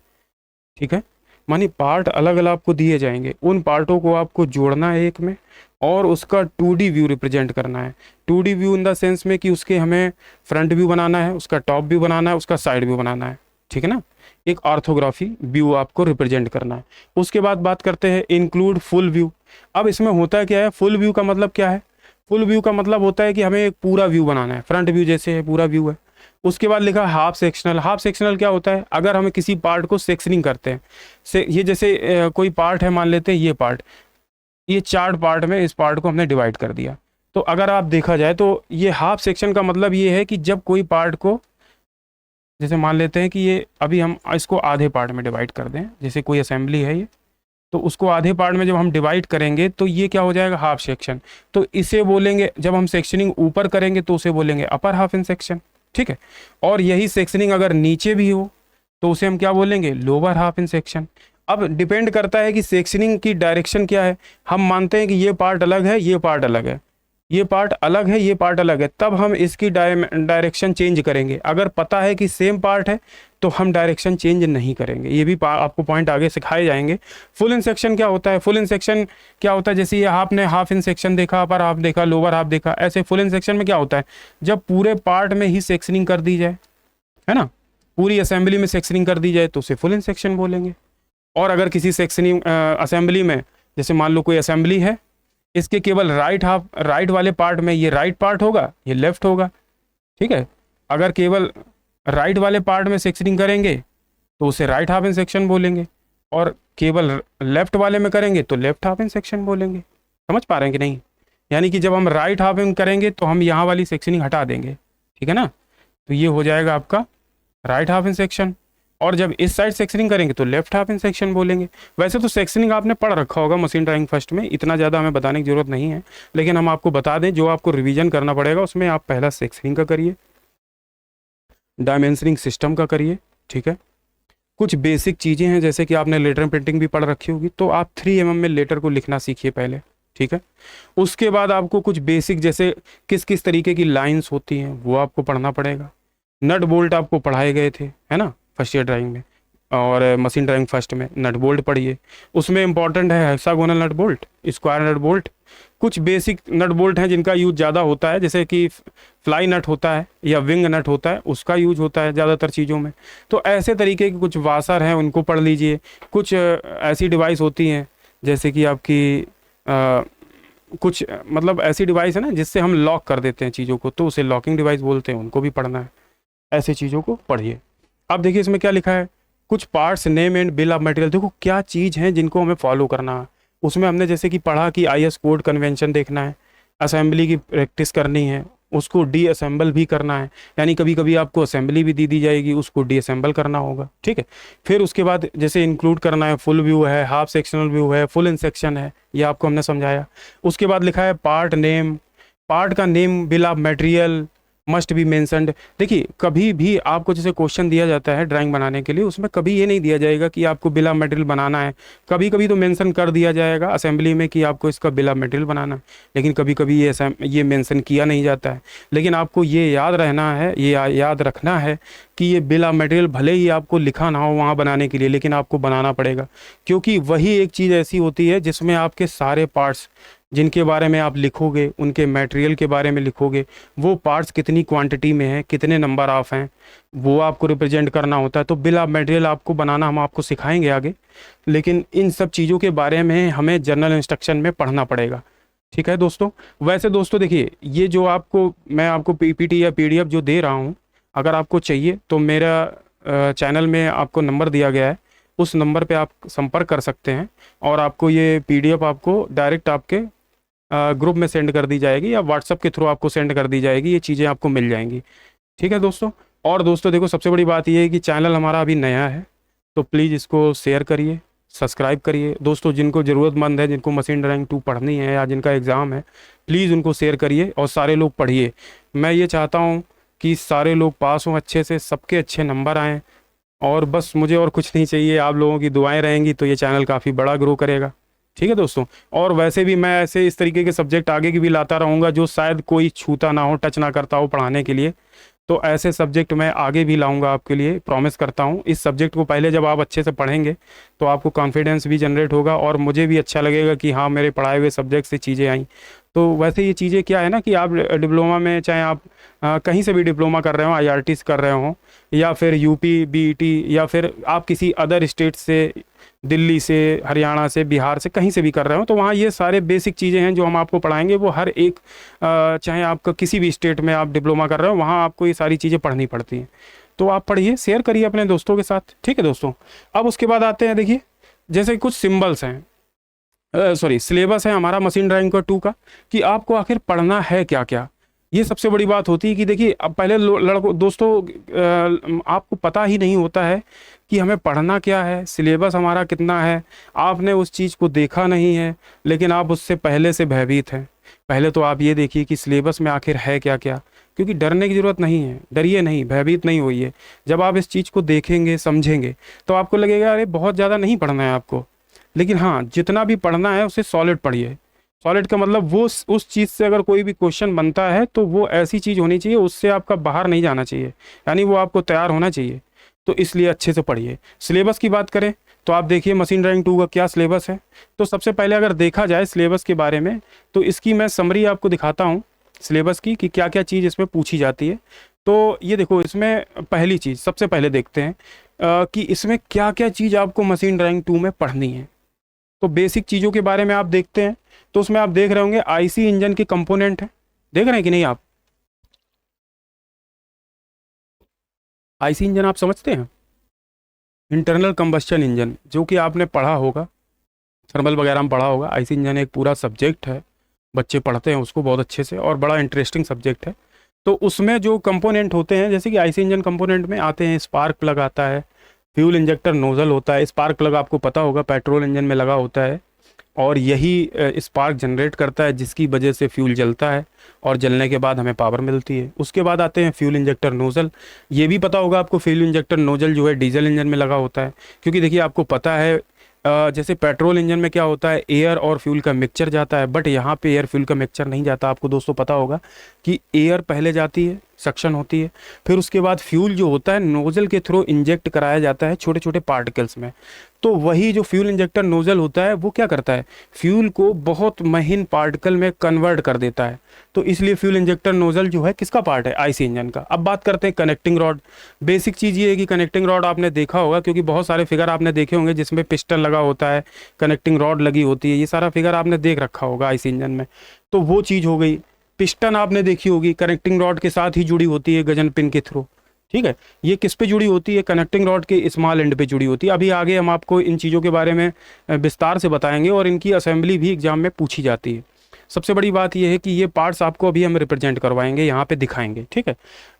ठीक है। मानी पार्ट अलग अलग आपको दिए जाएंगे, उन पार्टों को आपको जोड़ना है एक में, और उसका 2D व्यू रिप्रेजेंट करना है। 2D view in the sense में कि उसके हमें फ्रंट व्यू बनाना है, उसका टॉप व्यू बनाना है, उसका साइड व्यू बनाना है, ठीक है ना। एक ऑर्थोग्राफी व्यू आपको रिप्रेजेंट करना है। उसके बाद बात करते हैं इंक्लूड फुल व्यू। अब इसमें होता है क्या है, फुल व्यू का मतलब क्या है, फुल व्यू का मतलब होता है कि हमें एक पूरा व्यू बनाना है, फ्रंट व्यू जैसे है पूरा व्यू है। उसके बाद लिखा हाफ सेक्शनल। हाफ सेक्शनल क्या होता है, अगर हमें किसी पार्ट को सेक्शनिंग करते हैं, से ये जैसे कोई पार्ट है, मान लेते हैं ये पार्ट, ये 4 पार्ट में इस पार्ट को हमने डिवाइड कर दिया। तो अगर आप देखा जाए तो ये हाफ सेक्शन का मतलब ये है कि जब कोई पार्ट को, जैसे मान लेते हैं कि ये अभी हम इसको आधे पार्ट में डिवाइड कर दें, जैसे कोई असेंबली है ये, तो उसको आधे पार्ट में जब हम डिवाइड करेंगे तो ये क्या हो जाएगा, हाफ सेक्शन। तो इसे बोलेंगे, जब हम सेक्शनिंग ऊपर करेंगे तो उसे बोलेंगे अपर हाफ इन सेक्शन, ठीक है। और यही सेक्शनिंग अगर नीचे भी हो तो उसे हम क्या बोलेंगे, लोअर हाफ इन सेक्शन। अब डिपेंड करता है कि सेक्शनिंग की डायरेक्शन क्या है। हम मानते हैं कि ये पार्ट अलग है, ये पार्ट अलग है, ये पार्ट अलग है, ये पार्ट अलग है, तब हम इसकी डायरेक्शन चेंज करेंगे। अगर पता है कि सेम पार्ट है तो हम डायरेक्शन चेंज नहीं करेंगे। ये भी आपको पॉइंट आगे सिखाए जाएंगे। फुल इन सेक्शन क्या होता है, फुल इन सेक्शन क्या होता है, जैसे ये आपने हाफ इन सेक्शन देखा, अपर हाफ देखा, लोअर हाफ देखा, ऐसे फुल इन सेक्शन में क्या होता है, जब पूरे पार्ट में ही सेक्शनिंग कर दी जाए, है ना, पूरी असेंबली में सेक्शनिंग कर दी जाए तो उसे फुल इन सेक्शन बोलेंगे। और अगर किसी सेक्शनिंग असेंबली में, जैसे मान लो कोई असेंबली है, इसके केवल राइट वाले पार्ट में ये राइट पार्ट होगा, ये लेफ्ट होगा, ठीक है। अगर केवल राइट वाले पार्ट में सेक्शनिंग करेंगे तो उसे राइट हाफ इन सेक्शन बोलेंगे, और केवल लेफ्ट वाले में करेंगे तो लेफ्ट हाफ इन सेक्शन बोलेंगे। समझ पा रहे हैं कि नहीं? यानी कि जब हम राइट हाफ इन करेंगे तो हम यहाँ वाली सेक्शनिंग हटा देंगे, ठीक है ना, तो ये हो जाएगा आपका राइट हाफ इन सेक्शन। और जब इस साइड सेक्शनिंग करेंगे तो लेफ्ट हाफ इन सेक्शन बोलेंगे। वैसे तो सेक्शनिंग आपने पढ़ रखा होगा मशीन ड्राइंग फर्स्ट में, इतना ज़्यादा हमें बताने की जरूरत नहीं है, लेकिन हम आपको बता दें, जो आपको रिवीजन करना पड़ेगा उसमें आप पहला सेक्शनिंग का करिए, डायमेंशनिंग सिस्टम का करिए, ठीक है। कुछ बेसिक चीज़ें हैं, जैसे कि आपने लेटर प्रिंटिंग भी पढ़ रखी होगी, तो आप 3mm में लेटर को लिखना सीखिए पहले, ठीक है। उसके बाद आपको कुछ बेसिक, जैसे किस किस तरीके की लाइन्स होती हैं वो आपको पढ़ना पड़ेगा। नट बोल्ट आपको पढ़ाए गए थे, है ना, फर्स्ट ईयर ड्राइंग में, और मशीन ड्राइंग फर्स्ट में नट बोल्ट पढ़िए। उसमें इंपॉर्टेंट है hexagonal nut bolt, square nut bolt. कुछ बेसिक नट बोल्ट हैं जिनका यूज ज़्यादा होता है, जैसे कि फ्लाई नट होता है या विंग नट होता है, उसका यूज होता है ज़्यादातर चीज़ों में। तो ऐसे तरीके के कुछ वाशर हैं, उनको पढ़ लीजिए। कुछ ऐसी डिवाइस होती हैं, जैसे कि आपकी कुछ मतलब ऐसी डिवाइस है ना जिससे हम लॉक कर देते हैं चीज़ों को, तो उसे लॉकिंग डिवाइस बोलते हैं, उनको भी पढ़ना है। ऐसे चीज़ों को पढ़िए। अब देखिए इसमें क्या लिखा है, कुछ parts name and bill of material. देखो क्या चीज़ हैं जिनको हमें फॉलो करना है। उसमें हमने जैसे कि पढ़ा कि IS कोड कन्वेंशन देखना है, असेंबली की प्रैक्टिस करनी है, उसको डी असेंबल भी करना है, यानी कभी कभी आपको असेंबली भी दी जाएगी, उसको डी असेंबल करना होगा, ठीक है। फिर उसके बाद जैसे इंक्लूड करना है, फुल व्यू है, हाफ सेक्शनल व्यू है, फुल इन सेक्शन है, ये आपको हमने समझाया। उसके बाद लिखा है पार्ट नेम, पार्ट का name, bill of material must be mentioned. देखिए कभी भी आपको जैसे क्वेश्चन दिया जाता है ड्राइंग बनाने के लिए, उसमें कभी ये नहीं दिया जाएगा कि आपको बिल ऑफ मटेरियल बनाना है। कभी कभी तो मेंशन कर दिया जाएगा असेंबली में कि आपको इसका बिल ऑफ मटेरियल बनाना है, लेकिन कभी कभी ये मेंशन किया नहीं जाता है। लेकिन आपको ये याद रहना है, ये याद रखना है कि ये बिल ऑफ मटेरियल भले ही आपको लिखा ना हो वहाँ बनाने के लिए, लेकिन आपको बनाना पड़ेगा, क्योंकि वही एक चीज़ ऐसी होती है जिसमें आपके सारे पार्ट्स जिनके बारे में आप लिखोगे, उनके मटेरियल के बारे में लिखोगे, वो पार्ट्स कितनी क्वांटिटी में है, कितने नंबर ऑफ हैं, वो आपको रिप्रेजेंट करना होता है। तो बिल ऑफ मटेरियल आपको बनाना हम आपको सिखाएंगे आगे, लेकिन इन सब चीज़ों के बारे में हमें जनरल इंस्ट्रक्शन में पढ़ना पड़ेगा, ठीक है दोस्तों। वैसे दोस्तों देखिए, ये जो मैं आपको PPT या PDF जो दे रहा हूँ, अगर आपको चाहिए तो मेरा चैनल में आपको नंबर दिया गया है, उस नंबर पे आप संपर्क कर सकते हैं, और आपको ये PDF आपको डायरेक्ट आपके ग्रुप में सेंड कर दी जाएगी, या व्हाट्सअप के थ्रू आपको सेंड कर दी जाएगी, ये चीज़ें आपको मिल जाएंगी, ठीक है दोस्तों। और दोस्तों देखो, सबसे बड़ी बात ये है कि चैनल हमारा अभी नया है, तो प्लीज़ इसको शेयर करिए, सब्सक्राइब करिए। दोस्तों जिनको ज़रूरतमंद है, जिनको मशीन ड्राइंग 2 पढ़नी है या जिनका एग्ज़ाम है, प्लीज़ उनको शेयर करिए और सारे लोग पढ़िए। मैं ये चाहता हूँ कि सारे लोग पास हों अच्छे से, सबके अच्छे नंबर आएँ, और बस मुझे और कुछ नहीं चाहिए, आप लोगों की दुआएं रहेंगी तो ये चैनल काफ़ी बड़ा ग्रो करेगा, ठीक है दोस्तों। और वैसे भी मैं ऐसे इस तरीके के सब्जेक्ट आगे की भी लाता रहूँगा जो शायद कोई छूता ना हो, टच ना करता हो पढ़ाने के लिए, तो ऐसे सब्जेक्ट मैं आगे भी लाऊंगा आपके लिए, प्रॉमिस करता हूँ। इस सब्जेक्ट को पहले जब आप अच्छे से पढ़ेंगे तो आपको कॉन्फिडेंस भी जनरेट होगा, और मुझे भी अच्छा लगेगा कि हाँ मेरे पढ़ाए हुए सब्जेक्ट से चीज़ें आई। तो वैसे ये चीज़ें क्या है ना कि आप डिप्लोमा में, चाहे आप कहीं से भी डिप्लोमा कर रहे हो, IRTs कर रहे हो, या फिर UP BET, या फिर आप किसी अदर स्टेट से दिल्ली से, हरियाणा से, बिहार से, कहीं से भी कर रहे हो तो वहाँ ये सारे बेसिक चीज़ें हैं जो हम आपको पढ़ाएंगे, वो हर एक चाहे आपका किसी भी स्टेट में आप डिप्लोमा कर रहे हो वहाँ आपको ये सारी चीज़ें पढ़नी पड़ती हैं। तो आप पढ़िए, शेयर करिए अपने दोस्तों के साथ, ठीक है दोस्तों। अब उसके बाद आते हैं, देखिए जैसे कुछ सिंबल्स हैं, सॉरी सिलेबस है हमारा मशीन ड्राइंग का 2 का, कि आपको आखिर पढ़ना है क्या क्या। ये सबसे बड़ी बात होती है कि देखिए अब पहले लड़कों दोस्तों आपको पता ही नहीं होता है कि हमें पढ़ना क्या है, सिलेबस हमारा कितना है, आपने उस चीज़ को देखा नहीं है, लेकिन आप उससे पहले से भयभीत हैं। पहले तो आप ये देखिए कि सिलेबस में आखिर है क्या क्या, क्योंकि डरने की ज़रूरत नहीं है, डरिए नहीं, भयभीत नहीं होइए। जब आप इस चीज़ को देखेंगे समझेंगे तो आपको लगेगा अरे बहुत ज़्यादा नहीं पढ़ना है आपको, लेकिन हाँ जितना भी पढ़ना है उसे सॉलिड पढ़िए। सॉलिड का मतलब वो उस चीज़ से अगर कोई भी क्वेश्चन बनता है तो वो ऐसी चीज़ होनी चाहिए, उससे आपका बाहर नहीं जाना चाहिए, यानी वो आपको तैयार होना चाहिए। तो इसलिए अच्छे से पढ़िए। सिलेबस की बात करें तो आप देखिए मशीन ड्राइंग 2 का क्या सिलेबस है। तो सबसे पहले अगर देखा जाए सिलेबस के बारे में तो इसकी मैं समरी आपको दिखाता हूँ सिलेबस की, कि क्या क्या चीज़ इसमें पूछी जाती है। तो ये देखो, इसमें पहली चीज़ सबसे पहले देखते हैं कि इसमें क्या क्या चीज़ आपको मशीन ड्राइंग 2 में पढ़नी है। तो बेसिक चीज़ों के बारे में आप देखते हैं तो उसमें आप देख रहे होंगे आईसी इंजन के कंपोनेंट है, देख रहे हैं कि नहीं आप? आईसी इंजन आप समझते हैं? इंटरनल कंबस्चन इंजन, जो कि आपने पढ़ा होगा, थर्मल वगैरह में पढ़ा होगा। आईसी इंजन एक पूरा सब्जेक्ट है, बच्चे पढ़ते हैं उसको बहुत अच्छे से, और बड़ा इंटरेस्टिंग सब्जेक्ट है। तो उसमें जो कंपोनेंट होते हैं, जैसे कि आईसी इंजन कंपोनेंट में आते हैं स्पार्क प्लग आता है, फ्यूल इंजेक्टर नोजल होता है। स्पार्क प्लग आपको पता होगा पेट्रोल इंजन में लगा होता है, और यही स्पार्क जनरेट करता है जिसकी वजह से फ्यूल जलता है, और जलने के बाद हमें पावर मिलती है। उसके बाद आते हैं फ्यूल इंजेक्टर नोजल। ये भी पता होगा आपको, फ्यूल इंजेक्टर नोजल जो है डीजल इंजन में लगा होता है, क्योंकि देखिए आपको पता है जैसे पेट्रोल इंजन में क्या होता है, एयर और फ्यूल का मिक्सचर जाता है, बट यहाँ पे एयर फ्यूल का मिक्सचर नहीं जाता। आपको दोस्तों पता होगा कि एयर पहले जाती है, सक्शन होती है, फिर उसके बाद फ्यूल जो होता है नोजल के थ्रू इंजेक्ट कराया जाता है छोटे छोटे पार्टिकल्स में। तो वही जो फ्यूल इंजेक्टर नोजल होता है वो क्या करता है, फ्यूल को बहुत महीन पार्टिकल में कन्वर्ट कर देता है। तो इसलिए फ्यूल इंजेक्टर नोजल जो है किसका पार्ट है, आईसी इंजन का। अब बात करते हैं कनेक्टिंग रॉड। बेसिक चीज़ ये है कि कनेक्टिंग रॉड आपने देखा होगा, क्योंकि बहुत सारे फिगर आपने देखे होंगे जिसमें पिस्टन लगा होता है, कनेक्टिंग रॉड लगी होती है, ये सारा फिगर आपने देख रखा होगा आईसी इंजन में। तो वो चीज़ हो गई। पिस्टन आपने देखी होगी, कनेक्टिंग रॉड के साथ ही जुड़ी होती है गजन पिन के थ्रू, ठीक है। ये किस पे जुड़ी होती है, कनेक्टिंग रॉड के स्मॉल एंड पे जुड़ी होती है। अभी आगे हम आपको इन चीज़ों के बारे में विस्तार से बताएंगे, और इनकी असेंबली भी एग्जाम में पूछी जाती है। सबसे बड़ी बात यह है कि ये पार्ट्स आपको अभी हम रिप्रेजेंट करवाएंगे, यहाँ पे दिखाएंगे, ठीक है।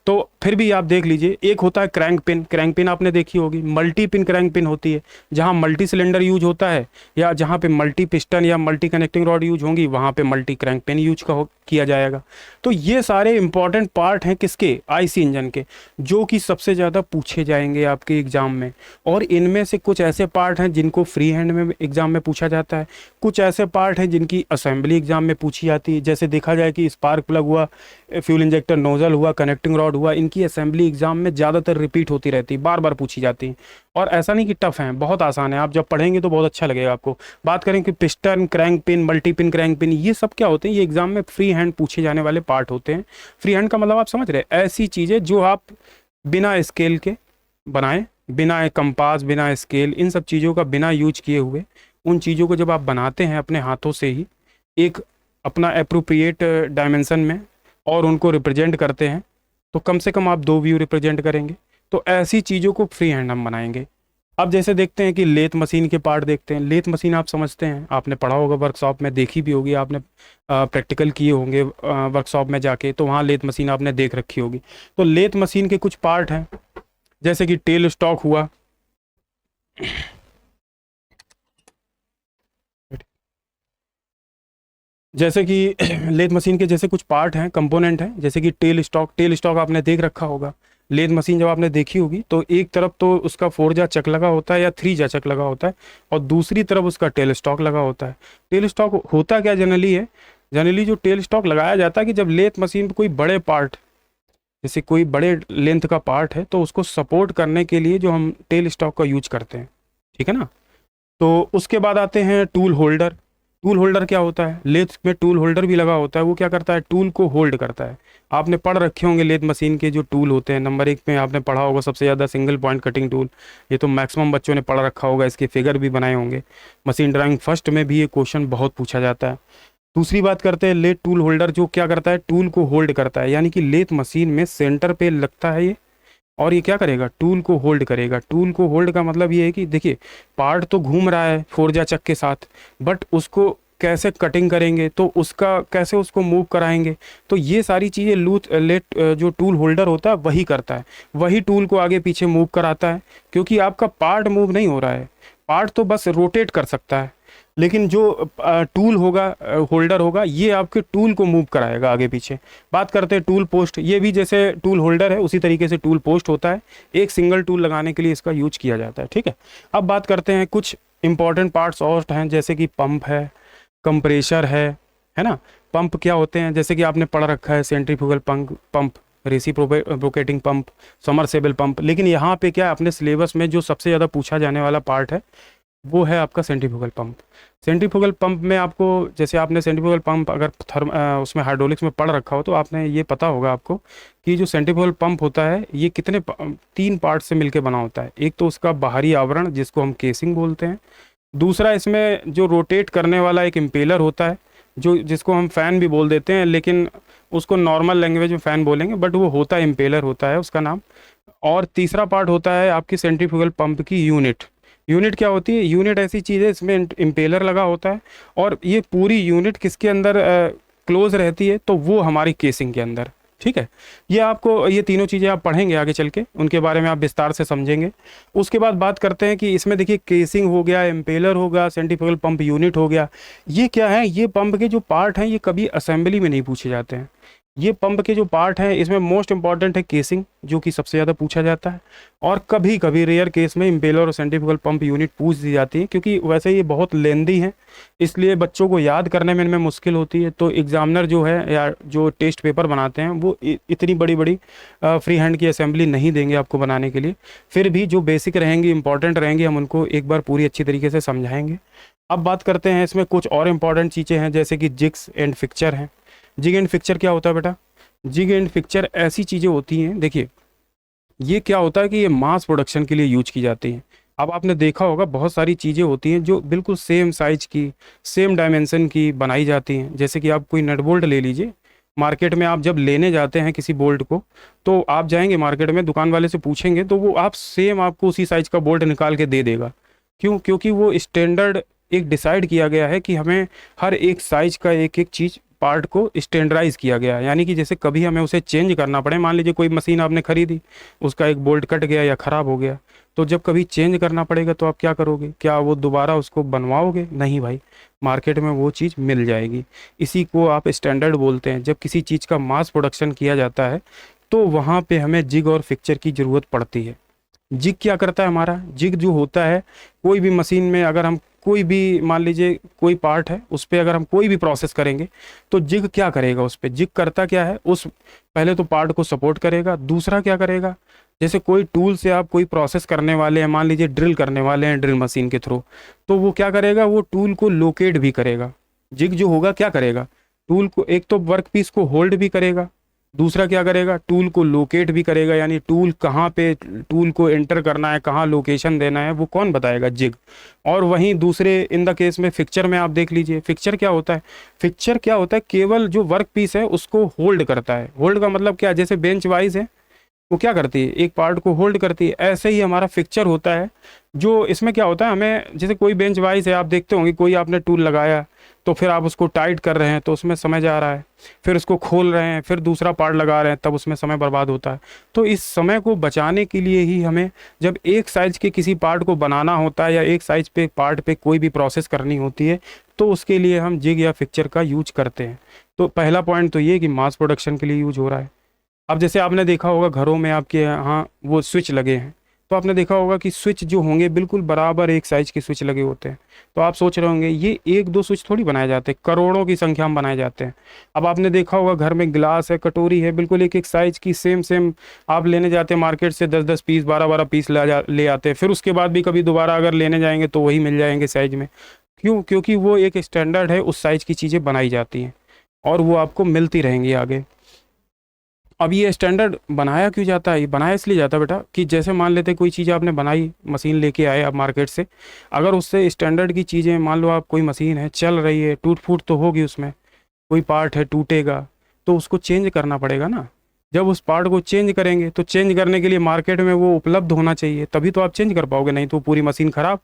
तो फिर भी आप देख लीजिए, एक होता है क्रैंक पिन। क्रैंक पिन आपने देखी होगी। मल्टी पिन क्रैंक पिन होती है, जहाँ मल्टी सिलेंडर यूज होता है, या जहाँ पे मल्टी पिस्टन या मल्टी कनेक्टिंग रॉड यूज होंगी, वहाँ पे मल्टी क्रैंक पिन यूज किया जाएगा। तो ये सारे इंपॉर्टेंट पार्ट हैं किसके, आईसी इंजन के, जो कि सबसे ज़्यादा पूछे जाएंगे आपके एग्जाम में। और इनमें से कुछ ऐसे पार्ट हैं जिनको फ्री हैंड में एग्जाम में पूछा जाता है, कुछ ऐसे पार्ट हैं जिनकी असेंबली एग्जाम में पूछी जाती है। जैसे देखा जाए कि स्पार्क प्लग हुआ, फ्यूल इंजेक्टर नोजल हुआ, कनेक्टिंग रॉड हुआ, इनकी असेंबली एग्जाम में ज़्यादातर रिपीट होती रहती है, बार बार पूछी जाती है। और ऐसा नहीं कि टफ है, बहुत आसान है, आप जब पढ़ेंगे तो बहुत अच्छा लगेगा आपको। बात करें कि piston, crank pin, multi pin crank pin, ये सब क्या होते हैं, ये एग्जाम में फ्री हैंड पूछे जाने वाले पार्ट होते हैं। फ्री हैंड का मतलब आप समझ रहे हैं, ऐसी चीज़ें जो आप बिना स्केल के बनाएं, बिना कंपास, बिना स्केल, इन सब चीज़ों का बिना यूज किए हुए, उन चीज़ों को जब आप बनाते हैं अपने हाथों से ही एक अपना अप्रोप्रिएट डायमेंशन में, और उनको रिप्रेजेंट करते हैं, तो कम से कम आप 2 व्यू रिप्रेजेंट करेंगे। तो ऐसी चीज़ों को फ्री हैंड हम बनाएंगे। अब जैसे देखते हैं कि लेथ मशीन के पार्ट देखते हैं। लेथ मशीन आप समझते हैं, आपने पढ़ा होगा वर्कशॉप में, देखी भी होगी आपने, प्रैक्टिकल किए होंगे वर्कशॉप में जाके, तो वहाँ लेथ मशीन आपने देख रखी होगी। तो लेथ मशीन के कुछ पार्ट हैं, जैसे कि टेल स्टॉक हुआ, जैसे कि लेथ मशीन के जैसे कुछ पार्ट हैं, कंपोनेंट हैं, जैसे कि टेल स्टॉक। टेल स्टॉक आपने देख रखा होगा। लेथ मशीन जब आपने देखी होगी तो एक तरफ तो उसका 4 चक लगा होता है या 3 चक लगा होता है, और दूसरी तरफ उसका टेल स्टॉक लगा होता है। टेल स्टॉक होता क्या जनरली है, जनरली जो टेल स्टॉक लगाया जाता है कि जब लेथ मशीन पे कोई बड़े पार्ट, जैसे कोई बड़े लेंथ का पार्ट है, तो उसको सपोर्ट करने के लिए जो हम टेल स्टॉक का यूज करते हैं, ठीक है ना। तो उसके बाद आते हैं टूल होल्डर। टूल होल्डर क्या होता है, लेथ में टूल होल्डर भी लगा होता है, वो क्या करता है, टूल को होल्ड करता है। आपने पढ़ रखे होंगे लेथ मशीन के जो टूल होते हैं, नंबर 1 में आपने पढ़ा होगा सबसे ज़्यादा सिंगल पॉइंट कटिंग टूल। ये तो मैक्सिमम बच्चों ने पढ़ रखा होगा, इसके फिगर भी बनाए होंगे। मशीन ड्राइंग फर्स्ट में भी ये क्वेश्चन बहुत पूछा जाता है। दूसरी बात करते हैं लेथ टूल होल्डर, जो क्या करता है, टूल को होल्ड करता है, यानी कि लेथ मशीन में सेंटर पे लगता है ये, और ये क्या करेगा, टूल को होल्ड करेगा। टूल को होल्ड का मतलब ये है कि देखिए पार्ट तो घूम रहा है फोरजा चक के साथ, बट उसको कैसे कटिंग करेंगे, तो उसका कैसे उसको मूव कराएंगे, तो ये सारी चीज़ें लेट जो टूल होल्डर होता है वही करता है, वही टूल को आगे पीछे मूव कराता है। क्योंकि आपका पार्ट मूव नहीं हो रहा है, पार्ट तो बस रोटेट कर सकता है, लेकिन जो टूल होगा, होल्डर होगा, ये आपके टूल को मूव कराएगा आगे पीछे। बात करते हैं टूल पोस्ट, ये भी जैसे टूल होल्डर है उसी तरीके से टूल पोस्ट होता है, एक सिंगल टूल लगाने के लिए इसका यूज किया जाता है। ठीक है, अब बात करते हैं कुछ इंपॉर्टेंट पार्ट्स और हैं, जैसे कि पंप है, कंप्रेशर है ना। पंप क्या होते हैं, जैसे कि आपने पढ़ रखा है centrifugal pump, reciprocating pump, submersible pump. लेकिन यहाँ पे क्या है, अपने सिलेबस में जो सबसे ज़्यादा पूछा जाने वाला पार्ट है वो है आपका सेंट्रीफ्यूगल पंप। सेंट्रीफ्यूगल पंप में आपको, जैसे आपने सेंट्रीफ्यूगल पंप अगर उसमें हाइड्रोलिक्स में पढ़ रखा हो तो आपने ये पता होगा आपको कि जो सेंट्रीफ्यूगल पंप होता है ये कितने 3 पार्ट से मिलकर बना होता है। एक तो उसका बाहरी आवरण जिसको हम केसिंग बोलते हैं, दूसरा इसमें जो रोटेट करने वाला एक इम्पेलर होता है, जो जिसको हम फ़ैन भी बोल देते हैं, लेकिन उसको नॉर्मल लैंग्वेज में फ़ैन बोलेंगे, बट वो होता है इम्पेलर होता है उसका नाम। और तीसरा पार्ट होता है आपकी सेंट्रीफ्यूगल पंप की यूनिट। यूनिट क्या होती है, यूनिट ऐसी चीज़ है इसमें इम्पेलर लगा होता है, और ये पूरी यूनिट किसके अंदर क्लोज रहती है, तो वो हमारी केसिंग के अंदर। ठीक है, ये आपको ये तीनों चीज़ें आप पढ़ेंगे आगे चल के, उनके बारे में आप विस्तार से समझेंगे। उसके बाद बात करते हैं कि इसमें देखिए केसिंग हो गया, इम्पेलर हो गया, सेंट्रीफ्यूगल पंप यूनिट हो गया। ये क्या है, ये पंप के जो पार्ट हैं ये कभी असेंबली में नहीं पूछे जाते हैं। ये पंप के जो पार्ट हैं इसमें मोस्ट इंपॉर्टेंट है केसिंग, जो कि सबसे ज़्यादा पूछा जाता है, और कभी कभी रेयर केस में इम्पेलर और सेंट्रीफ्यूगल पंप यूनिट पूछ दी जाती है, क्योंकि वैसे ये बहुत लेंदी है, इसलिए बच्चों को याद करने में इनमें मुश्किल होती है। तो एग्जामिनर जो है या जो टेस्ट पेपर बनाते हैं वो इतनी बड़ी बड़ी फ्री हैंड की असेंबली नहीं देंगे आपको बनाने के लिए। फिर भी जो बेसिक रहेंगी, इंपॉर्टेंट रहेंगी, हम उनको एक बार पूरी अच्छी तरीके से समझाएंगे। अब बात करते हैं इसमें कुछ और इंपॉर्टेंट चीज़ें हैं, जैसे कि जिग्स एंड फिक्चर हैं। जिग एंड फिक्चर क्या होता है बेटा, जिग एंड फिक्चर ऐसी चीज़ें होती हैं, देखिए ये क्या होता है कि ये मास प्रोडक्शन के लिए यूज की जाती हैं। अब आपने देखा होगा बहुत सारी चीज़ें होती हैं जो बिल्कुल सेम साइज की, सेम डायमेंशन की बनाई जाती हैं। जैसे कि आप कोई नट बोल्ट ले लीजिए, मार्केट में आप जब लेने जाते हैं किसी बोल्ट को, तो आप जाएंगे मार्केट में, दुकान वाले से पूछेंगे तो वो आप सेम आपको उसी साइज का बोल्ट निकाल के दे देगा। क्यों, क्योंकि वो स्टैंडर्ड एक डिसाइड किया गया है कि हमें हर एक साइज का एक एक चीज़ पार्ट को स्टैंडर्डाइज किया गया है, यानी कि जैसे कभी हमें उसे चेंज करना पड़े, मान लीजिए कोई मशीन आपने खरीदी, उसका एक बोल्ट कट गया या ख़राब हो गया, तो जब कभी चेंज करना पड़ेगा तो आप क्या करोगे, क्या वो दोबारा उसको बनवाओगे, नहीं भाई, मार्केट में वो चीज़ मिल जाएगी। इसी को आप स्टैंडर्ड बोलते हैं। जब किसी चीज़ का मास प्रोडक्शन किया जाता है तो वहाँ पे हमें जिग और फिक्चर की ज़रूरत पड़ती है। जिग क्या करता है, हमारा जिग जो होता है, कोई भी मशीन में अगर हम कोई भी मान लीजिए कोई पार्ट है उस पर अगर हम कोई भी प्रोसेस करेंगे तो जिग क्या करेगा, उस पर जिग करता क्या है, उस पहले तो पार्ट को सपोर्ट करेगा, दूसरा क्या करेगा, जैसे कोई टूल से आप कोई प्रोसेस करने वाले हैं, मान लीजिए ड्रिल करने वाले हैं ड्रिल मशीन के थ्रू, तो वो क्या करेगा, वो टूल को लोकेट भी करेगा। जिग जो होगा क्या करेगा, टूल को एक तो वर्क पीस को होल्ड भी करेगा, दूसरा क्या करेगा, टूल को लोकेट भी करेगा, यानी टूल कहाँ पे टूल को एंटर करना है, कहाँ लोकेशन देना है, वो कौन बताएगा, जिग। और वहीं दूसरे इन द केस में फिक्चर में आप देख लीजिए, फिक्चर क्या होता है, फिक्चर क्या होता है, केवल जो वर्क पीस है उसको होल्ड करता है। होल्ड का मतलब क्या है, जैसे बेंच वाइज है वो क्या करती है, एक पार्ट को होल्ड करती है, ऐसे ही हमारा फिक्चर होता है। जो इसमें क्या होता है, हमें जैसे कोई बेंच वाइज है, आप देखते होंगे कोई आपने टूल लगाया तो फिर आप उसको टाइट कर रहे हैं तो उसमें समय जा रहा है, फिर उसको खोल रहे हैं, फिर दूसरा पार्ट लगा रहे हैं, तब उसमें समय बर्बाद होता है। तो इस समय को बचाने के लिए ही हमें जब एक साइज के किसी पार्ट को बनाना होता है या एक साइज पे पार्ट पे कोई भी प्रोसेस करनी होती है, तो उसके लिए हम जिग या फिक्चर का यूज करते हैं। तो पहला पॉइंट तो ये कि मास प्रोडक्शन के लिए यूज हो रहा है। अब जैसे आपने देखा होगा घरों में आपके यहाँ वो स्विच लगे हैं, तो आपने देखा होगा कि स्विच जो होंगे बिल्कुल बराबर एक साइज के स्विच लगे होते हैं। तो आप सोच रहे होंगे ये एक दो स्विच थोड़ी बनाए जाते हैं, करोड़ों की संख्या में बनाए जाते हैं। अब आपने देखा होगा घर में गिलास है, कटोरी है, बिल्कुल एक एक साइज की सेम सेम आप लेने जाते हैं मार्केट से, 10-10 पीस 12-12 पीस ले आते हैं, फिर उसके बाद भी कभी दोबारा अगर लेने जाएंगे तो वही मिल जाएंगे साइज में। क्यों? क्योंकि वो एक स्टैंडर्ड है, उस साइज़ की चीज़ें बनाई जाती हैं और वो आपको मिलती रहेंगी आगे। अब ये स्टैंडर्ड बनाया क्यों जाता है? ये बनाया इसलिए जाता है बेटा कि जैसे मान लेते हैं कोई चीज़ आपने बनाई, मशीन लेके आए आप मार्केट से, अगर उससे स्टैंडर्ड की चीज़ें, मान लो आप कोई मशीन है चल रही है, टूट फूट तो होगी उसमें, कोई पार्ट है टूटेगा, तो उसको चेंज करना पड़ेगा ना। जब उस पार्ट को चेंज करेंगे तो चेंज करने के लिए मार्केट में वो उपलब्ध होना चाहिए, तभी तो आप चेंज कर पाओगे, नहीं तो पूरी मशीन खराब।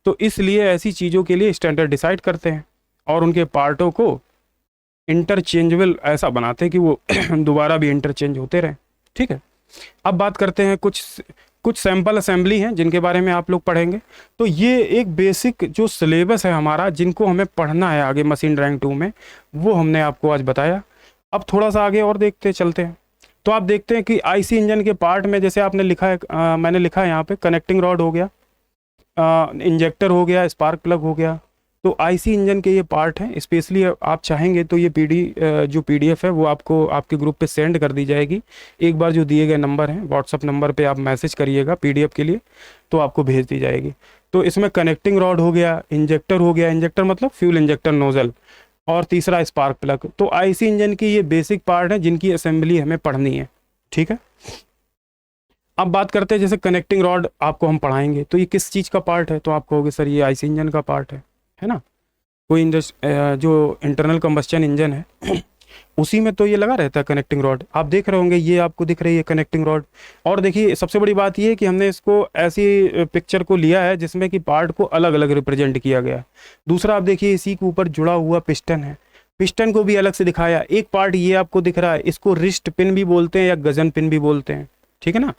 तो इसलिए ऐसी चीज़ों के लिए स्टैंडर्ड डिसाइड करते हैं और उनके पार्टों को इंटरचेंजेबल ऐसा बनाते हैं कि वो दोबारा भी इंटरचेंज होते रहें। ठीक है, अब बात करते हैं कुछ कुछ सैंपल असेंबली हैं जिनके बारे में आप लोग पढ़ेंगे। तो ये एक बेसिक जो सिलेबस है हमारा, जिनको हमें पढ़ना है आगे मशीन ड्राइंग 2 में, वो हमने आपको आज बताया। अब थोड़ा सा आगे और देखते चलते हैं। तो आप देखते हैं कि आईसी इंजन के पार्ट में जैसे आपने लिखा है, मैंने लिखा है यहाँ पे, कनेक्टिंग रॉड हो गया, इंजेक्टर हो गया, स्पार्क प्लग हो गया। तो आईसी इंजन के ये पार्ट हैं। स्पेशली आप चाहेंगे तो ये जो पीडीएफ है वो आपको आपके ग्रुप पे सेंड कर दी जाएगी। एक बार जो दिए गए नंबर हैं, व्हाट्सअप नंबर पे आप मैसेज करिएगा पीडीएफ के लिए, तो आपको भेज दी जाएगी। तो इसमें कनेक्टिंग रॉड हो गया, इंजेक्टर हो गया, इंजेक्टर मतलब फ्यूल इंजेक्टर नोजल, और तीसरा स्पार्क प्लग। तो आईसी इंजन की ये बेसिक पार्ट है जिनकी असेंबली हमें पढ़नी है। ठीक है, अब बात करते हैं जैसे कनेक्टिंग रॉड आपको हम पढ़ाएंगे, तो ये किस चीज़ का पार्ट है? तो आप कहोगे सर ये आईसी इंजन का पार्ट है ना। कोई जो इंटरनल कंबस्चन इंजन है उसी में तो ये लगा रहता है कनेक्टिंग रॉड। आप देख रहे होंगे, ये आपको दिख रही है कनेक्टिंग रॉड। और देखिए सबसे बड़ी बात ये है कि हमने इसको ऐसी पिक्चर को लिया है जिसमें कि पार्ट को अलग अलग रिप्रेजेंट किया गया है। दूसरा आप देखिए, इसी के ऊपर जुड़ा हुआ पिस्टन है, पिस्टन को भी अलग से दिखाया। एक पार्ट ये आपको दिख रहा है, इसको रिस्ट पिन भी बोलते हैं या गजन पिन भी बोलते हैं। ठीक है ना,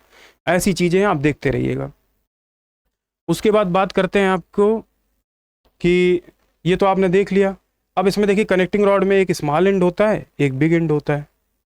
ऐसी चीज़ें आप देखते रहिएगा। उसके बाद बात करते हैं आपको कि ये तो आपने देख लिया। अब इसमें देखिए कनेक्टिंग रॉड में एक स्मॉल एंड होता है, एक बिग एंड होता है।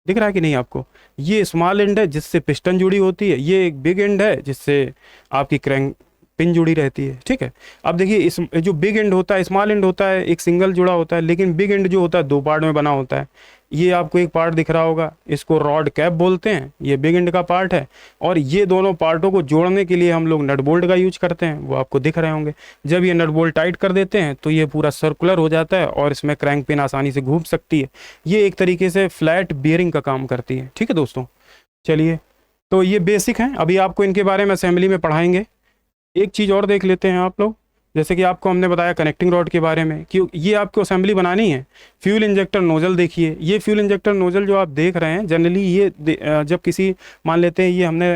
दिख रहा है कि नहीं आपको? ये स्मॉल एंड है जिससे पिस्टन जुड़ी होती है, ये एक बिग एंड है जिससे आपकी क्रैंक पिन जुड़ी रहती है। ठीक है, अब देखिए इस जो बिग एंड होता है, स्मॉल एंड होता है एक सिंगल जुड़ा होता है, लेकिन बिग एंड जो होता है दो पार्ट में बना होता है। ये आपको एक पार्ट दिख रहा होगा, इसको रॉड कैप बोलते हैं, ये बिग एंड का पार्ट है। और ये दोनों पार्टों को जोड़ने के लिए हम लोग नट बोल्ट का यूज करते हैं, वो आपको दिख रहे होंगे। जब ये नट बोल्ट टाइट कर देते हैं तो ये पूरा सर्कुलर हो जाता है और इसमें क्रैंक पिन आसानी से घूम सकती है। ये एक तरीके से फ्लैट बियरिंग का काम करती है। ठीक है दोस्तों, चलिए, तो ये बेसिक हैं, अभी आपको इनके बारे में असेंबली में पढ़ाएंगे। एक चीज़ और देख लेते हैं आप लोग, जैसे कि आपको हमने बताया कनेक्टिंग रॉड के बारे में कि ये आपको असेंबली बनानी है। फ्यूल इंजेक्टर नोजल देखिए, ये फ्यूल इंजेक्टर नोजल जो आप देख रहे हैं, जनरली ये जब किसी, मान लेते हैं ये हमने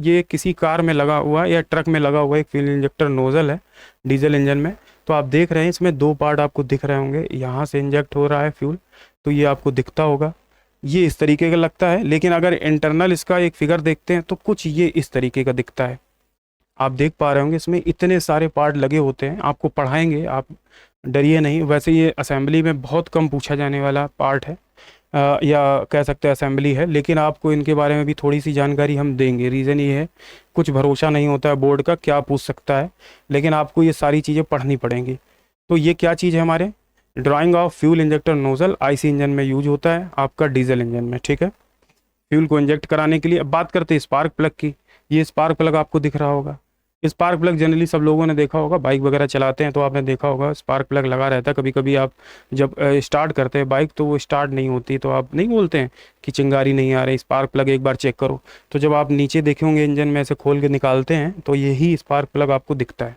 ये किसी कार में लगा हुआ या ट्रक में लगा हुआ एक फ्यूल इंजेक्टर नोजल है डीजल इंजन में। तो आप देख रहे हैं इसमें दो पार्ट आपको दिख रहे होंगे, यहाँ से इंजेक्ट हो रहा है फ्यूल, तो ये आपको दिखता होगा, ये इस तरीके का लगता है। लेकिन अगर इंटरनल इसका एक फिगर देखते हैं तो कुछ ये इस तरीके का दिखता है। आप देख पा रहे होंगे इसमें इतने सारे पार्ट लगे होते हैं, आपको पढ़ाएंगे, आप डरिए नहीं। वैसे ये असेंबली में बहुत कम पूछा जाने वाला पार्ट है, या कह सकते हैं असेंबली है, लेकिन आपको इनके बारे में भी थोड़ी सी जानकारी हम देंगे। रीज़न ये है, कुछ भरोसा नहीं होता है बोर्ड का क्या पूछ सकता है, लेकिन आपको ये सारी चीज़ें पढ़नी पड़ेंगी। तो ये क्या चीज़ है? हमारे drying of fuel injector nozzle IC engine में यूज होता है, आपका डीजल इंजन में। ठीक है, फ्यूल को इंजेक्ट कराने के लिए। अब बात करते हैं स्पार्क प्लग की। ये स्पार्क प्लग आपको दिख रहा होगा, स्पार्क प्लग जनरली सब लोगों ने देखा होगा, बाइक वगैरह चलाते हैं तो आपने देखा होगा स्पार्क प्लग लगा रहता है। कभी कभी आप जब स्टार्ट करते हैं बाइक तो वो स्टार्ट नहीं होती, तो आप नहीं बोलते हैं कि चिंगारी नहीं आ रही, स्पार्क प्लग एक बार चेक करो। तो जब आप नीचे देखेंगे इंजन में से खोल के निकालते हैं तो यही स्पार्क प्लग आपको दिखता है।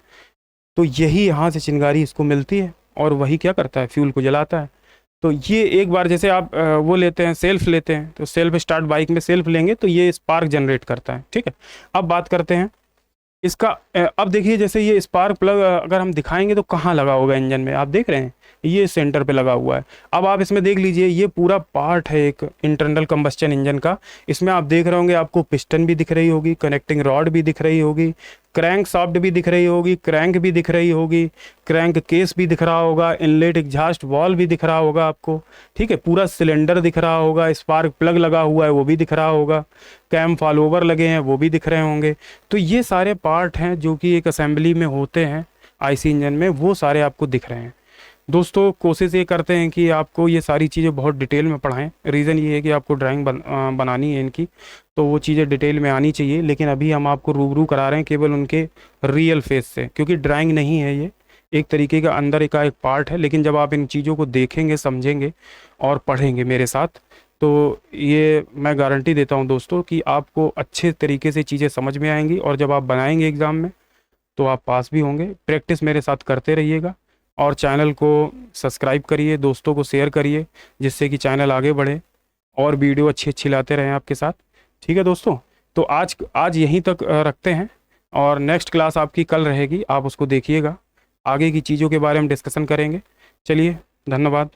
तो यही यहाँ से चिंगारी इसको मिलती है और वही क्या करता है, फ्यूल को जलाता है। तो ये एक बार जैसे आप वो लेते हैं, सेल्फ लेते हैं, तो सेल्फ स्टार्ट बाइक में सेल्फ लेंगे तो ये स्पार्क जनरेट करता है। ठीक है, अब बात करते हैं इसका। अब देखिए जैसे ये स्पार्क प्लग अगर हम दिखाएंगे तो कहाँ लगा होगा इंजन में, आप देख रहे हैं ये सेंटर पे लगा हुआ है। अब आप इसमें देख लीजिए, ये पूरा पार्ट है एक इंटरनल कंबस्चन इंजन का। इसमें आप देख रहे होंगे, आपको पिस्टन भी दिख रही होगी, कनेक्टिंग रॉड भी दिख रही होगी, क्रैंक शाफ्ट भी दिख रही होगी, क्रैंक भी दिख रही होगी, क्रैंक केस भी दिख रहा होगा, इनलेट एग्जॉस्ट वॉल्व भी दिख रहा होगा आपको। ठीक है, पूरा सिलेंडर दिख रहा होगा, स्पार्क प्लग लगा हुआ है वो भी दिख रहा होगा, कैम फॉलोवर लगे हैं वो भी दिख रहे होंगे। तो ये सारे पार्ट हैं जो कि एक असेंबली में होते हैं आईसी इंजन में, वो सारे आपको दिख रहे हैं। दोस्तों कोशिश ये करते हैं कि आपको ये सारी चीज़ें बहुत डिटेल में पढ़ाएं। रीज़न ये है कि आपको ड्राइंग बनानी है इनकी, तो वो चीज़ें डिटेल में आनी चाहिए। लेकिन अभी हम आपको रूबरू करा रहे हैं केवल उनके रियल फेस से, क्योंकि ड्राइंग नहीं है ये, एक तरीके का अंदर का एक पार्ट है, लेकिन जब आप इन चीज़ों को देखेंगे, समझेंगे और पढ़ेंगे मेरे साथ, तो ये मैं गारंटी देता हूँ दोस्तों कि आपको अच्छे तरीके से चीज़ें समझ में आएंगी, और जब आप बनाएंगे एग्ज़ाम में तो आप पास भी होंगे। प्रैक्टिस मेरे साथ करते रहिएगा, और चैनल को सब्सक्राइब करिए, दोस्तों को शेयर करिए, जिससे कि चैनल आगे बढ़े और वीडियो अच्छी अच्छी लाते रहें आपके साथ। ठीक है दोस्तों, तो आज आज यहीं तक रखते हैं, और नेक्स्ट क्लास आपकी कल रहेगी, आप उसको देखिएगा। आगे की चीज़ों के बारे में डिस्कशन करेंगे। चलिए, धन्यवाद।